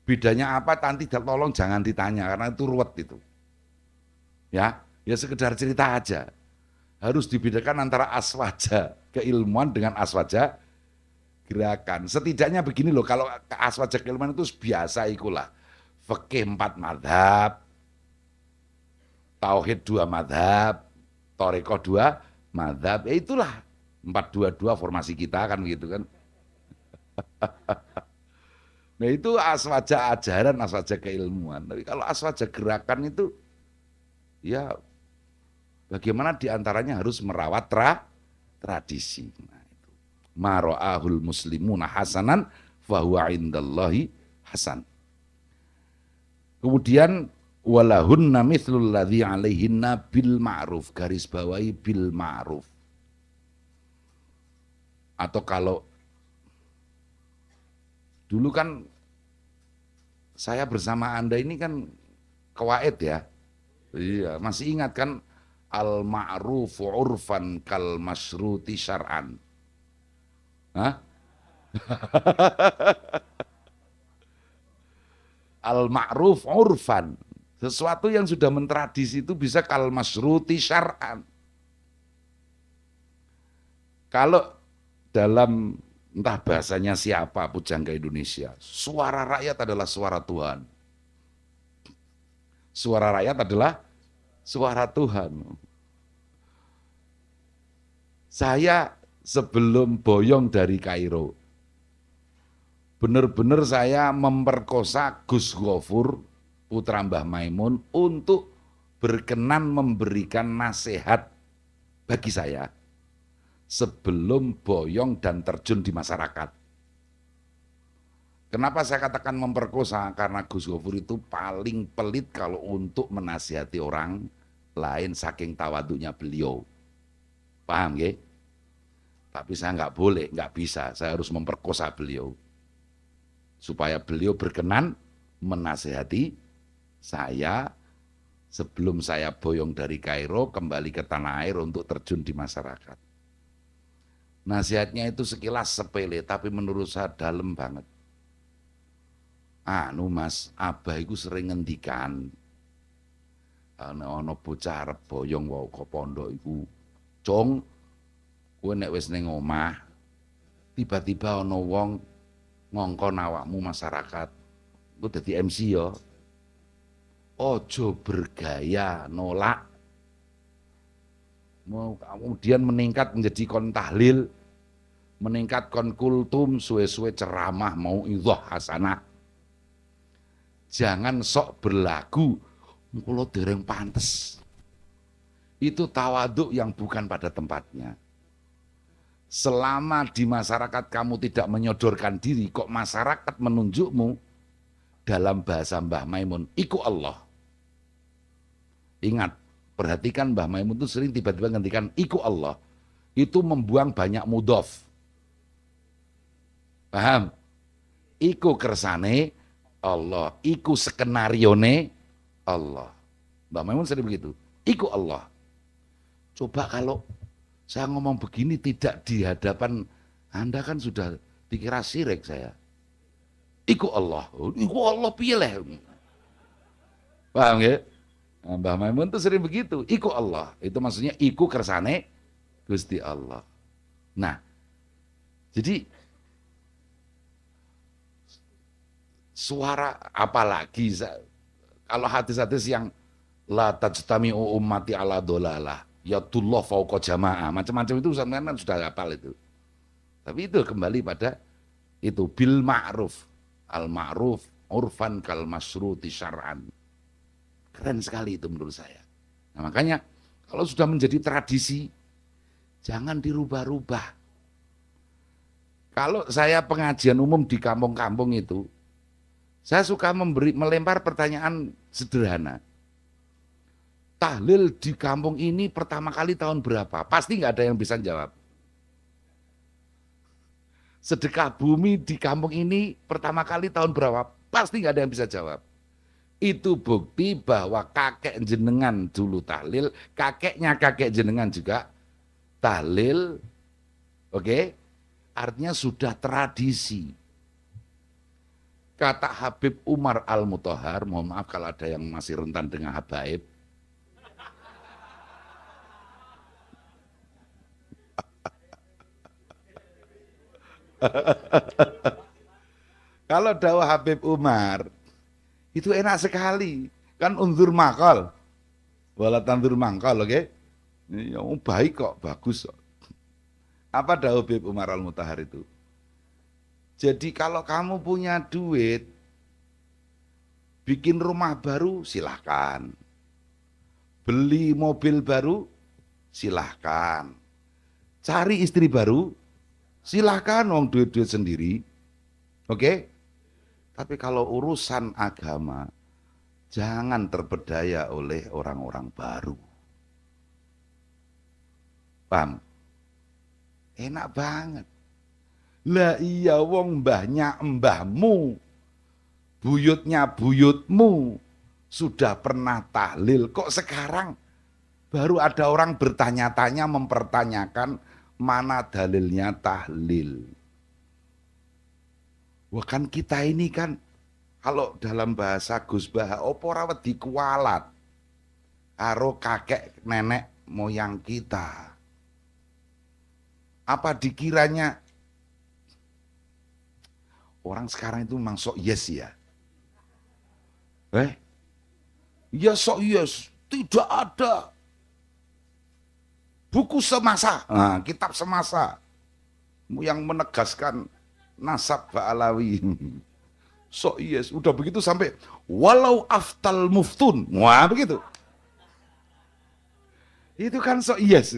Bedanya apa nanti tolong jangan ditanya karena itu ruwet itu. Ya sekedar cerita aja. Harus dibedakan antara aswaja keilmuan dengan aswaja gerakan. Setidaknya begini loh, kalau aswaja keilmuan itu biasa ikulah. Fikih 4 madhab, tauhid 2 madhab, thariqah 2 madhab. Ya itulah 422 formasi kita kan gitu kan. Nah itu aswaja ajaran, aswaja keilmuan. Tapi kalau aswaja gerakan itu ya bagaimana diantaranya harus merawat tradisi. Nah, itu. Maro'ahul muslimuna hasanan fahuwa indallahi hasan. Kemudian walahunna mithlul ladzi alaihinna bil ma'ruf, garis bawahi bil ma'ruf. Atau kalau dulu kan saya bersama Anda ini kan kawaid ya. Iya, masih ingat kan al ma'ruf urfan kal masyruti syar'an. Hah? Al ma'ruf urfan. Sesuatu yang sudah mentradisi itu bisa kal masyruti syar'an. Kalau dalam entah bahasanya siapa pujangga Indonesia, suara rakyat adalah suara Tuhan. Suara rakyat adalah suara Tuhan. Saya sebelum boyong dari Kairo, benar-benar saya memperkosa Gus Ghafur, putra Mbah Maimun, untuk berkenan memberikan nasihat bagi saya sebelum boyong dan terjun di masyarakat. Kenapa saya katakan memperkosa? Karena Gus Ghafur itu paling pelit kalau untuk menasihati orang lain saking tawaduknya beliau. Paham ya? Tapi saya nggak boleh, nggak bisa. Saya harus memperkosa beliau. Supaya beliau berkenan menasihati saya sebelum saya boyong dari Kairo kembali ke tanah air untuk terjun di masyarakat. Nasihatnya itu sekilas sepele, tapi menurut saya dalam banget. Anu mas, abah itu sering ngendikan, ana bocah arep boyong wae ke pondok iku. Cong, kowe nek wis ning omah, tiba-tiba ana wong ngongkon awakmu masyarakat. Ku dadi MC ya. Ojo bergaya nolak. Mau kemudian meningkat menjadi kon tahlil, meningkat kon kultum, suwe-suwe ceramah mau idhah hasanah. Jangan sok berlagu kula dereng pantes. Itu tawaduk yang bukan pada tempatnya. Selama di masyarakat kamu tidak menyodorkan diri, kok masyarakat menunjukmu, dalam bahasa Mbah Maimun, iku Allah. Ingat, perhatikan Mbah Maimun itu sering tiba-tiba ngendikan iku Allah. Itu membuang banyak mudhof. Paham? Iku kersane Allah, iku skenarione Allah. Mbah Maimun sering begitu. Iku Allah. Coba kalau saya ngomong begini tidak di hadapan Anda kan sudah dikira syirik saya. Iku Allah. Iku Allah pilih. Paham ya? Nah, Mbah Maimun tuh sering begitu. Iku Allah. Itu maksudnya iku kersane Gusti Allah. Nah, jadi suara apalagi kalau hadis-hadis yang la tajtami'u ummati ala dolalah ya tullah fauqa jamaah macam-macam itu sampean kan sudah hafal itu. Tapi itu kembali pada itu bil ma'ruf al ma'ruf urfan kal masyruti syar'an. Keren sekali itu menurut saya. Nah, makanya kalau sudah menjadi tradisi jangan dirubah-rubah. Kalau saya pengajian umum di kampung-kampung itu saya suka melempar pertanyaan sederhana. Tahlil di kampung ini pertama kali tahun berapa? Pasti nggak ada yang bisa jawab. Sedekah bumi di kampung ini pertama kali tahun berapa? Pasti nggak ada yang bisa jawab. Itu bukti bahwa kakek jenengan dulu tahlil, kakeknya kakek jenengan juga tahlil, oke? Artinya sudah tradisi. Kata Habib Umar Al-Mutahhar, mohon maaf kalau ada yang masih rentan dengan habaib, kalau dawuh Habib Umar, itu enak sekali. Kan unzur makal, wala tanzur mangkal, oke? Ya, baik kok, bagus kok. Apa dawuh Habib Umar Al-Mutahhar itu? Jadi kalau kamu punya duit, bikin rumah baru silahkan. Beli mobil baru silahkan. Cari istri baru silahkan, wong duit-duit sendiri. Oke? Tapi kalau urusan agama, jangan terpedaya oleh orang-orang baru. Paham? Enak banget. Lah iya wong mbahnya mbahmu, buyutnya buyutmu, sudah pernah tahlil. Kok sekarang baru ada orang bertanya-tanya, mempertanyakan mana dalilnya tahlil. Wah kan kita ini kan, kalau dalam bahasa Gus Bah, opo ora wedi kualat karo kakek nenek moyang kita. Apa dikiranya orang sekarang itu memang sok yes ya? Ya sok yes, tidak ada buku semasa, nah, kitab semasa yang menegaskan nasab Ba'alawi. Sok yes, udah begitu sampai walau aftal muftun, wah begitu. Itu kan sok yes.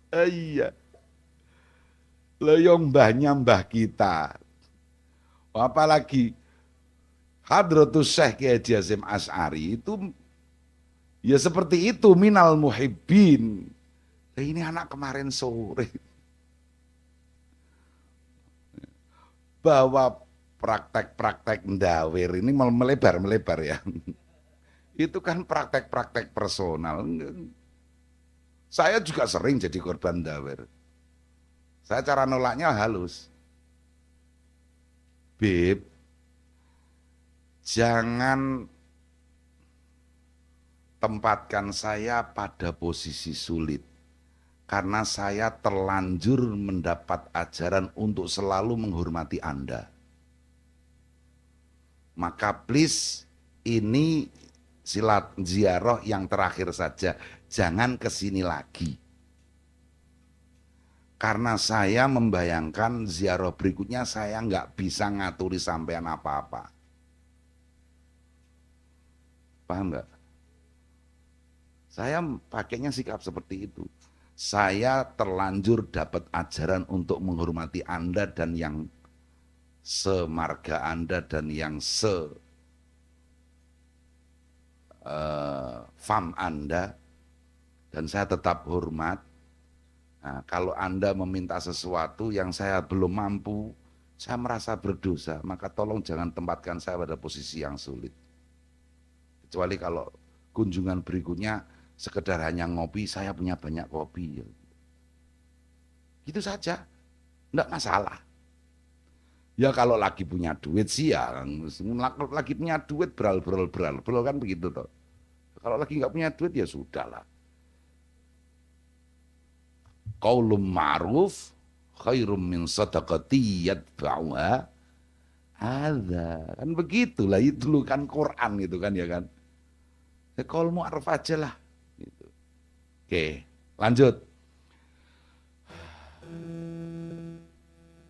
Iya. Leyong mbahnya mbah kita. Apalagi Hadratus Syekh Kiai Haji Hasyim Asy'ari itu ya seperti itu, minal muhibbin. Ini anak kemarin sore bahwa praktek-praktek ndawir ini melebar-melebar ya. Itu kan praktek-praktek personal. Saya juga sering jadi korban ndawir. Saya cara nolaknya halus. Beb, jangan tempatkan saya pada posisi sulit. Karena saya terlanjur mendapat ajaran untuk selalu menghormati Anda. Maka please, ini silat ziarah yang terakhir saja. Jangan kesini lagi. Karena saya membayangkan ziarah berikutnya saya nggak bisa ngaturi sampean apa-apa. Paham nggak? Saya pakainya sikap seperti itu. Saya terlanjur dapat ajaran untuk menghormati Anda dan yang semarga Anda dan yang fam Anda, dan saya tetap hormat. Nah, kalau Anda meminta sesuatu yang saya belum mampu, saya merasa berdosa, maka tolong jangan tempatkan saya pada posisi yang sulit. Kecuali kalau kunjungan berikutnya sekedar hanya ngopi, saya punya banyak kopi. Gitu saja, enggak masalah. Ya kalau lagi punya duit sih ya, lagi punya duit beral kan begitu toh. Kalau lagi nggak punya duit ya sudah lah. Qaulun ma'ruf khairum min sadaqati yatba'uha ada kan begitulah itu loh kan Quran itu kan ya kan. Ya, qaul ma'ruf aja lah. Gitu. Oke, lanjut.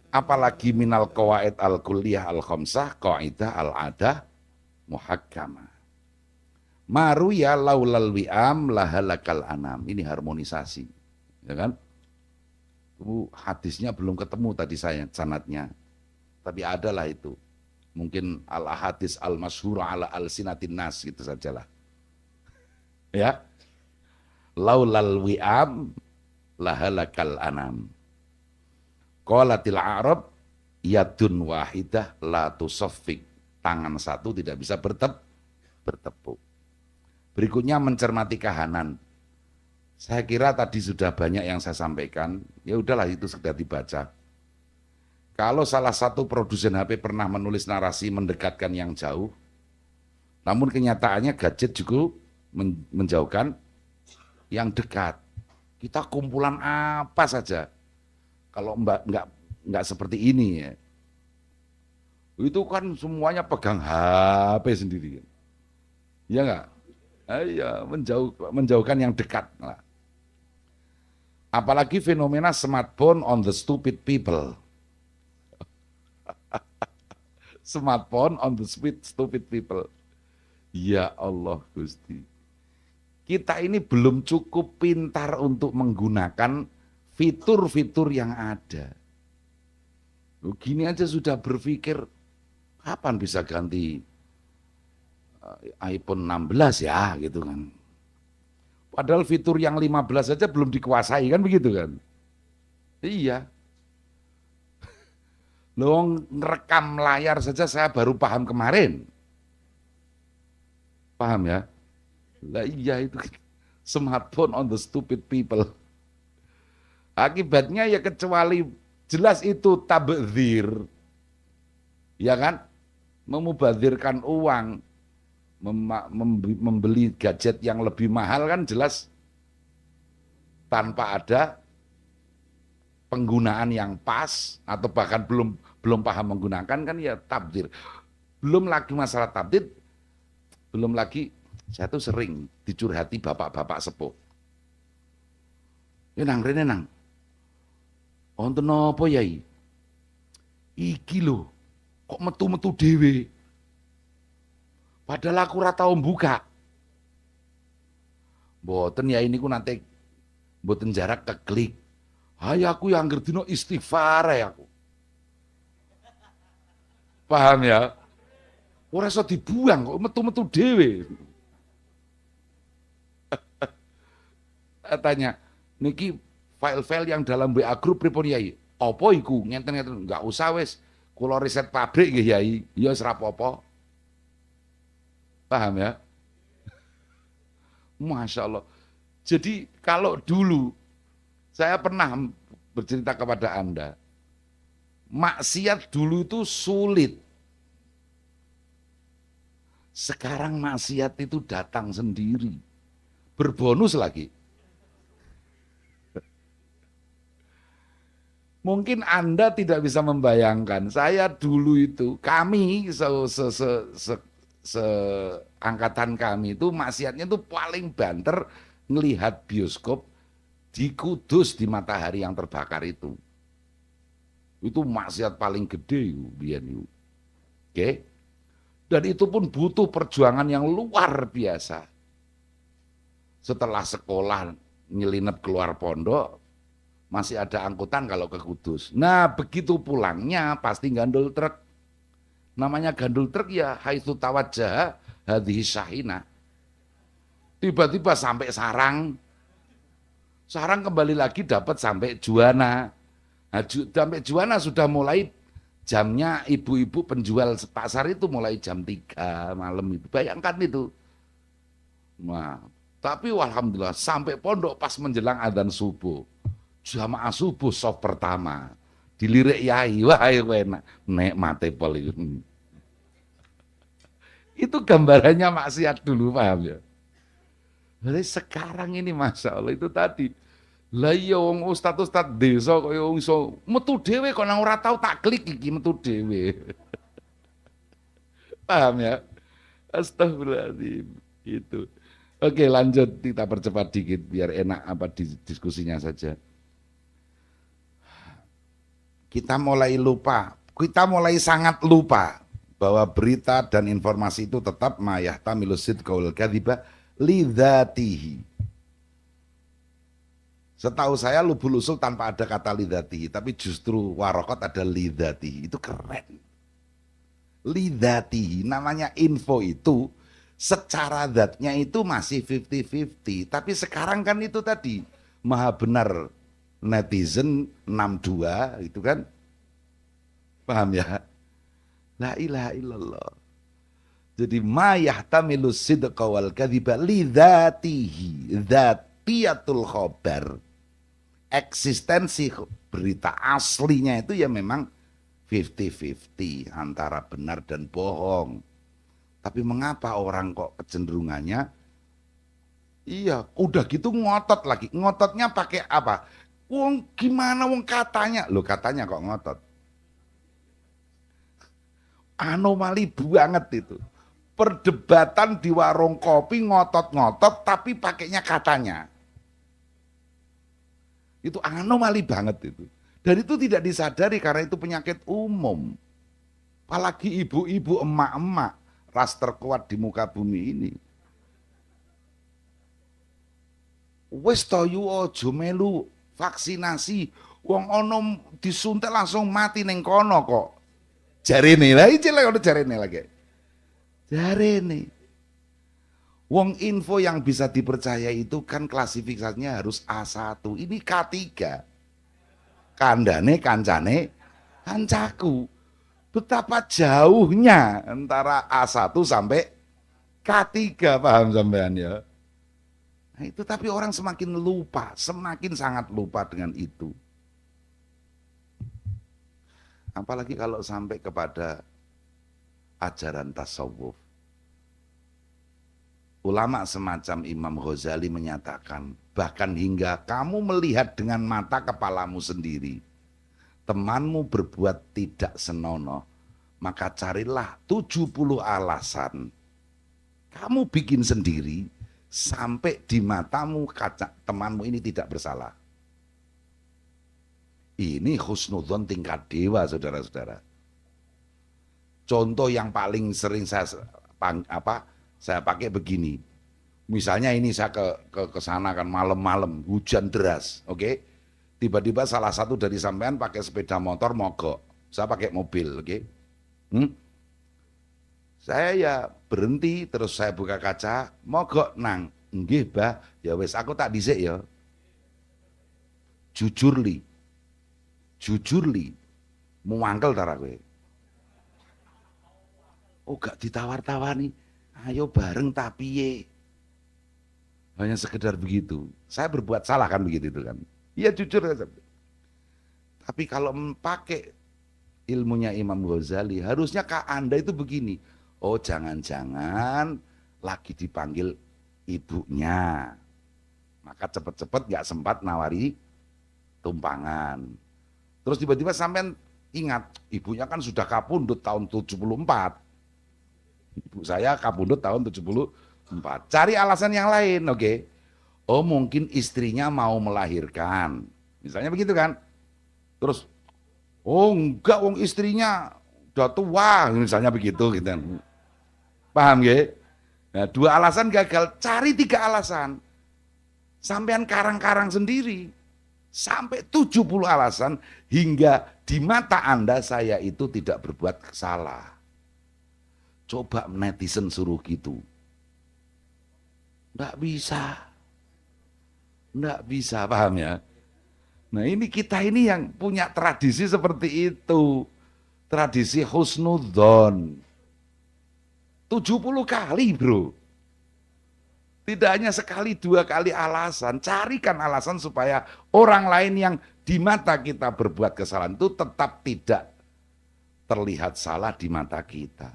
Apalagi minal qawaid al-kulliyah al-khamsah qaidah al-adah muhakkamah. Maruya laulal wi'am lahalakal anam. Ini harmonisasi. Ya kan? Itu hadisnya belum ketemu tadi saya sanadnya. Tapi adalah itu. Mungkin al-hadis al-masyhura ala al-sinatin nas gitu sajalah. Ya. Laulal wi'am lahalakal anam. Qalatil Arab yadun wahidah la tusaffik. Tangan satu tidak bisa bertepuk. Berikutnya mencermati kahanan. Saya kira tadi sudah banyak yang saya sampaikan. Ya udahlah itu sudah dibaca. Kalau salah satu produsen HP pernah menulis narasi mendekatkan yang jauh, namun kenyataannya gadget juga menjauhkan yang dekat. Kita kumpulan apa saja. Kalau enggak seperti ini ya, itu kan semuanya pegang HP sendiri, ya enggak? Iya, menjauhkan yang dekat. Nah, apalagi fenomena smartphone on the stupid people, smartphone on the stupid people. Ya Allah Gusti, kita ini belum cukup pintar untuk menggunakan fitur-fitur yang ada. Gini aja sudah berpikir, kapan bisa ganti iPhone 16 ya, gitu kan. Padahal fitur yang 15 saja belum dikuasai kan begitu kan. Iya. Loh, ngerekam layar saja saya baru paham kemarin. Paham ya? Lah iya itu smartphone on the stupid people. Akibatnya ya kecuali jelas itu tabdzir, ya kan, memubadzirkan uang, membeli gadget yang lebih mahal kan jelas tanpa ada penggunaan yang pas atau bahkan belum paham menggunakan kan ya tabdzir. Belum lagi masalah tabdzir, belum lagi saya tuh sering dicurhati bapak-bapak sepuh. Ya nang rene nang. Wonten napa yai? Iki lho, kok metu-metu dhewe. Padahal aku ora tau buka. Mboten ya ini ku nanti mboten jarak keklik. Hai aku yang ngertino istighfar ya aku. Paham ya? Ora iso dibuang kok metu-metu dhewe. Tanya, niki file-file yang dalam WA group pripun yai? Apa iku? Ngenten-ngenten enggak usah wis. Kula riset pabrik nggih yai. Ya wis rapopo. Paham ya? Masya Allah. Jadi kalau dulu saya pernah bercerita kepada Anda, maksiat dulu itu sulit. Sekarang maksiat itu datang sendiri. Berbonus lagi. Mungkin Anda tidak bisa membayangkan, saya dulu itu, kami seangkatan kami itu maksiatnya itu paling banter ngelihat bioskop di Kudus di matahari yang terbakar itu. Itu maksiat paling gede biyen. Oke. Dan itu pun butuh perjuangan yang luar biasa. Setelah sekolah nyelinap keluar pondok, masih ada angkutan kalau ke Kudus. Nah, begitu pulangnya pasti gandul truk. Namanya gandul truk ya haitsu tawajjah hadhihi syahina. Tiba-tiba sampai Sarang. Sarang kembali lagi dapat sampai Juwana. Nah, sampai Juwana sudah mulai jamnya ibu-ibu penjual pasar itu mulai jam 3 malam itu. Bayangkan itu. Nah, tapi alhamdulillah sampai pondok pas menjelang adzan subuh. Jamaah subuh soft pertama dilirik yai, wah ayo enak, nek mate pol itu. Itu gambarannya maksiat dulu, paham ya? Jadi sekarang ini Masya Allah itu tadi, lah iya wong ustad desa kaya wong iso metu dhewe kok nang ora tau tak klik iki metu dhewe. Paham ya? Astagfirullahaladzim. Itu. Oke, lanjut kita percepat dikit biar enak apa diskusinya saja. Kita mulai sangat lupa bahwa berita dan informasi itu tetap mayahtamilu sidqa wal kadhiba lidzatihi. Setahu saya lubul usul tanpa ada kata lidzatihi, tapi justru warokot ada lidzatihi. Itu keren. Lidzatihi, namanya info itu secara zatnya itu masih 50-50. Tapi sekarang kan itu tadi, maha benar netizen 62 itu kan. Paham ya? La ilaha illallah. Jadi ma yahtamilu sidqa wal kadhiba lidzatihi, dzatiyatul khabar. Eksistensi berita aslinya itu ya memang 50-50 antara benar dan bohong. Tapi mengapa orang kok kecenderungannya iya, udah gitu ngotot lagi. Ngototnya pakai apa? Wong gimana wong katanya? Loh katanya kok ngotot. Anomali banget itu. Perdebatan di warung kopi ngotot-ngotot tapi pakainya katanya. Itu anomali banget itu. Dan itu tidak disadari karena itu penyakit umum. Apalagi ibu-ibu, emak-emak, ras terkuat di muka bumi ini. Wes to yu aja melu vaksinasi, wong ono disuntik langsung mati ning kono kok. Jarene lah iki lek ono jarene lagi. Jarene. Wong info yang bisa dipercaya itu kan klasifikasinya harus A1. Ini K3. Kandane kancane kancaku. Betapa jauhnya antara A1 sampai K3, paham sampean ya? Nah, itu tapi orang semakin lupa, semakin sangat lupa dengan itu. Apalagi kalau sampai kepada ajaran tasawuf. Ulama semacam Imam Ghazali menyatakan, bahkan hingga kamu melihat dengan mata kepalamu sendiri, temanmu berbuat tidak senonoh, maka carilah 70 alasan. Kamu bikin sendiri, sampai di matamu kaca temanmu ini tidak bersalah. Ini husnudzon tingkat dewa, saudara-saudara. Contoh yang paling sering saya pakai begini, misalnya ini saya ke sana kan malam-malam hujan deras, oke? Tiba-tiba salah satu dari sampean pakai sepeda motor mogok, saya pakai mobil, oke? Saya ya berhenti, terus saya buka kaca, mogok nang, nggih bah, ya wes aku tak dhisik ya. Jujur li, muangkel tara kowe. Oh gak ditawar-tawani. Ayo bareng tapi ye. Hanya sekedar begitu. Saya berbuat salah kan begitu itu kan. Iya jujur. Tapi kalau pakai ilmunya Imam Ghazali, harusnya Anda itu begini. Oh jangan-jangan lagi dipanggil ibunya. Maka cepet-cepet gak sempat nawari tumpangan. Terus tiba-tiba sampean ingat, ibunya kan sudah kapundut tahun 74. Ibu saya kapundut tahun 74. Cari alasan yang lain, oke? Oh mungkin istrinya mau melahirkan. Misalnya begitu kan? Terus, oh enggak, wong istrinya udah tua, misalnya begitu gitu. Paham ya? Nah, 2 alasan gagal, cari 3 alasan. Sampean karang-karang sendiri. Sampai 70 alasan hingga di mata Anda saya itu tidak berbuat salah. Coba netizen suruh gitu. Nggak bisa, paham ya? Nah ini kita ini yang punya tradisi seperti itu. Tradisi husnudzon. 70 kali bro. Tidak hanya sekali, dua kali alasan. Carikan alasan supaya orang lain yang di mata kita berbuat kesalahan itu tetap tidak terlihat salah di mata kita.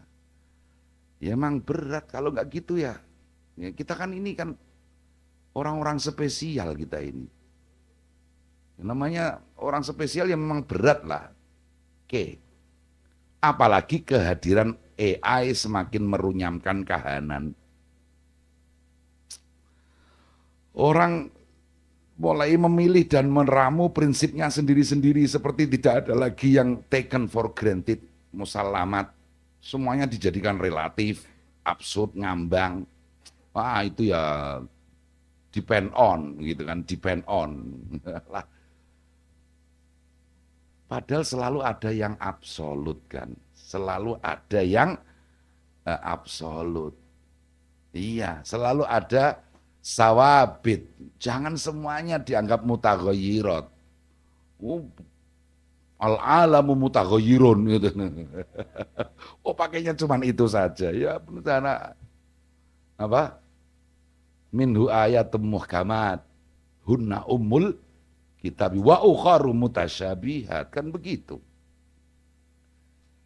Ya emang berat kalau nggak gitu ya. Ya kita kan ini kan orang-orang spesial kita ini. Namanya orang spesial yang memang berat lah. Oke. Apalagi kehadiran AI semakin merunyamkan kahanan. Orang mulai memilih dan meramu prinsipnya sendiri-sendiri seperti tidak ada lagi yang taken for granted, musalamat, semuanya dijadikan relatif, absurd, ngambang. Wah itu ya depend on gitu kan, depend on. Padahal selalu ada yang absolut kan, selalu ada yang absolut. Iya, selalu ada sawabit. Jangan semuanya dianggap mutaghayyirat. Al-alamu mutaghayyirun gitu. Oh, pakainya cuman itu saja. Ya, benar apa? Minhu ayatum muhkamat. Hunna ummul kitab wa ukharu mutasyabihat. Kan begitu.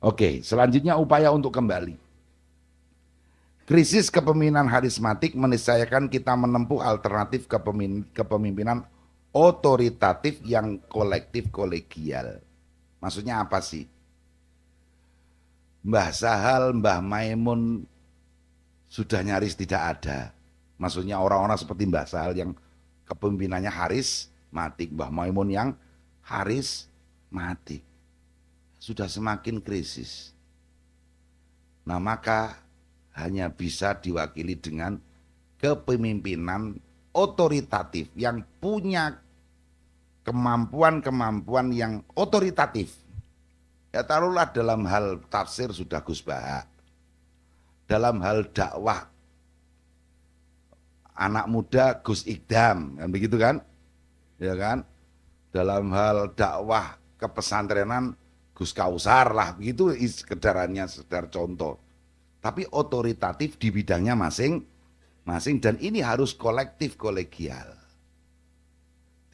Oke, selanjutnya upaya untuk kembali. Krisis kepemimpinan harismatik meniscayakan kita menempuh alternatif kepemimpinan otoritatif yang kolektif kolegial. Maksudnya apa sih? Mbah Sahal, Mbah Maimun sudah nyaris tidak ada. Maksudnya orang-orang seperti Mbah Sahal yang kepemimpinannya harismatik, Mbah Maimun yang harismatik. Sudah semakin krisis. Nah maka hanya bisa diwakili dengan kepemimpinan otoritatif yang punya kemampuan-kemampuan yang otoritatif. Ya taruhlah dalam hal tafsir sudah Gus Baha, dalam hal dakwah anak muda Gus Ikdam, kan begitu kan? Ya kan? Dalam hal dakwah kepesantrenan Gus Kausar lah, begitu sekedarannya, sekedar contoh. Tapi otoritatif di bidangnya masing-masing dan ini harus kolektif kolegial.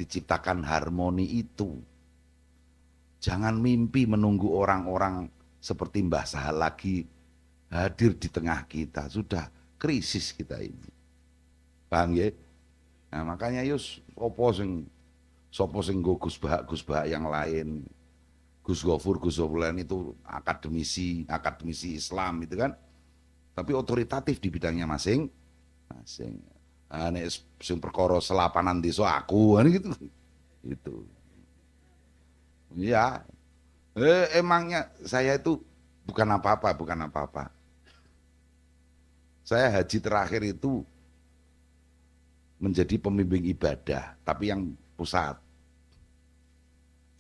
Diciptakan harmoni itu. Jangan mimpi menunggu orang-orang seperti Mbah Sahal lagi hadir di tengah kita. Sudah krisis kita ini. Paham ya? Nah, makanya yus sopo sing go Gus Bah yang lain. Gus Gofur lain itu akademisi Islam itu kan. Tapi otoritatif di bidangnya masing-masing. Nek sing perkara selapanan desa aku kan gitu. Itu. Ya. Emangnya saya itu bukan apa-apa. Saya haji terakhir itu menjadi pembimbing ibadah, tapi yang pusat.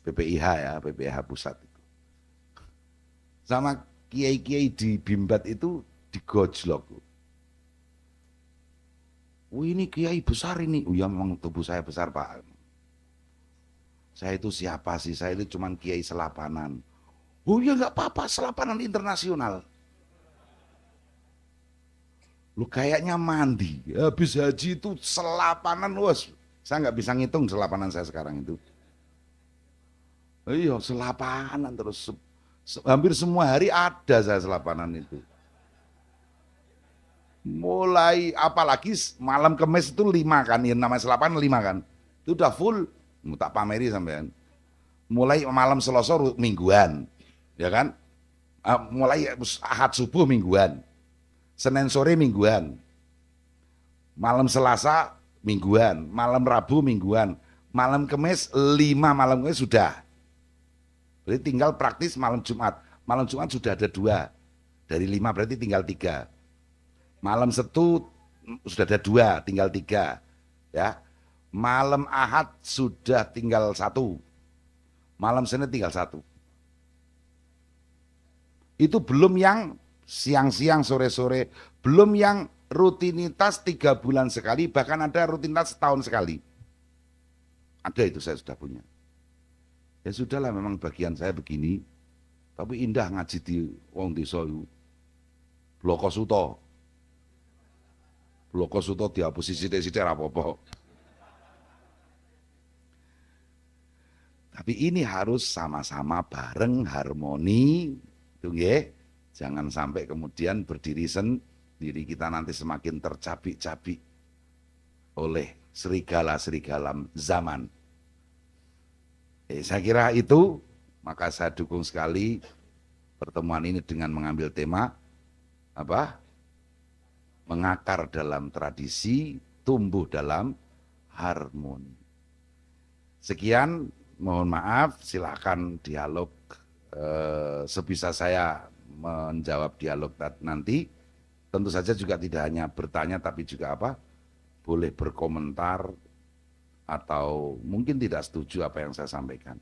PPIH pusat itu. Sama kiai-kiai di Bimbat itu digojlok. Ini kiai besar ini. Ya memang tubuh saya besar Pak. Saya itu siapa sih? Saya itu cuman kiai selapanan. Oh ya nggak apa-apa, selapanan internasional. Lu kayaknya mandi. Habis haji itu selapanan luas. Saya nggak bisa ngitung selapanan saya sekarang itu. Iya selapanan terus. Hampir semua hari ada saya selapanan itu. Mulai apalagi malam Kemis itu 5 kan, yang namanya selapan 5 kan, itu udah full, tak pameri sampean. Mulai malam Selasa mingguan, ya kan, mulai Ahad subuh mingguan, Senin sore mingguan, malam Selasa mingguan, malam Rabu mingguan, malam Kemis 5 malam Kemis sudah. Berarti tinggal praktis malam Jumat sudah ada 2 dari 5 berarti tinggal 3. Malam Setu sudah ada 2, tinggal 3. Ya. Malam Ahad sudah tinggal 1. Malam Senin tinggal 1. Itu belum yang siang-siang, sore-sore, belum yang rutinitas 3 bulan sekali, bahkan ada rutinitas setahun sekali. Ada itu saya sudah punya. Ya sudahlah memang bagian saya begini, tapi indah ngaji di wong desa itu. Bloko Suto. Bloko Suto dihapusi sithik-sithik ora apa-apa. Tapi ini harus sama-sama bareng harmoni, itu nggih. Jangan sampai kemudian berdiri sendiri kita nanti semakin tercabik-cabik oleh serigala-serigala zaman. Saya kira itu, maka saya dukung sekali pertemuan ini dengan mengambil tema apa? Mengakar dalam tradisi, tumbuh dalam harmoni. Sekian, mohon maaf, silakan dialog sebisa saya menjawab dialog nanti. Tentu saja juga tidak hanya bertanya tapi juga apa? Boleh berkomentar atau mungkin tidak setuju apa yang saya sampaikan.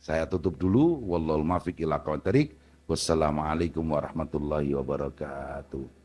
Saya tutup dulu. Wallahul muwaffiq ila aqwamit thoriq. Wassalamualaikum warahmatullahi wabarakatuh.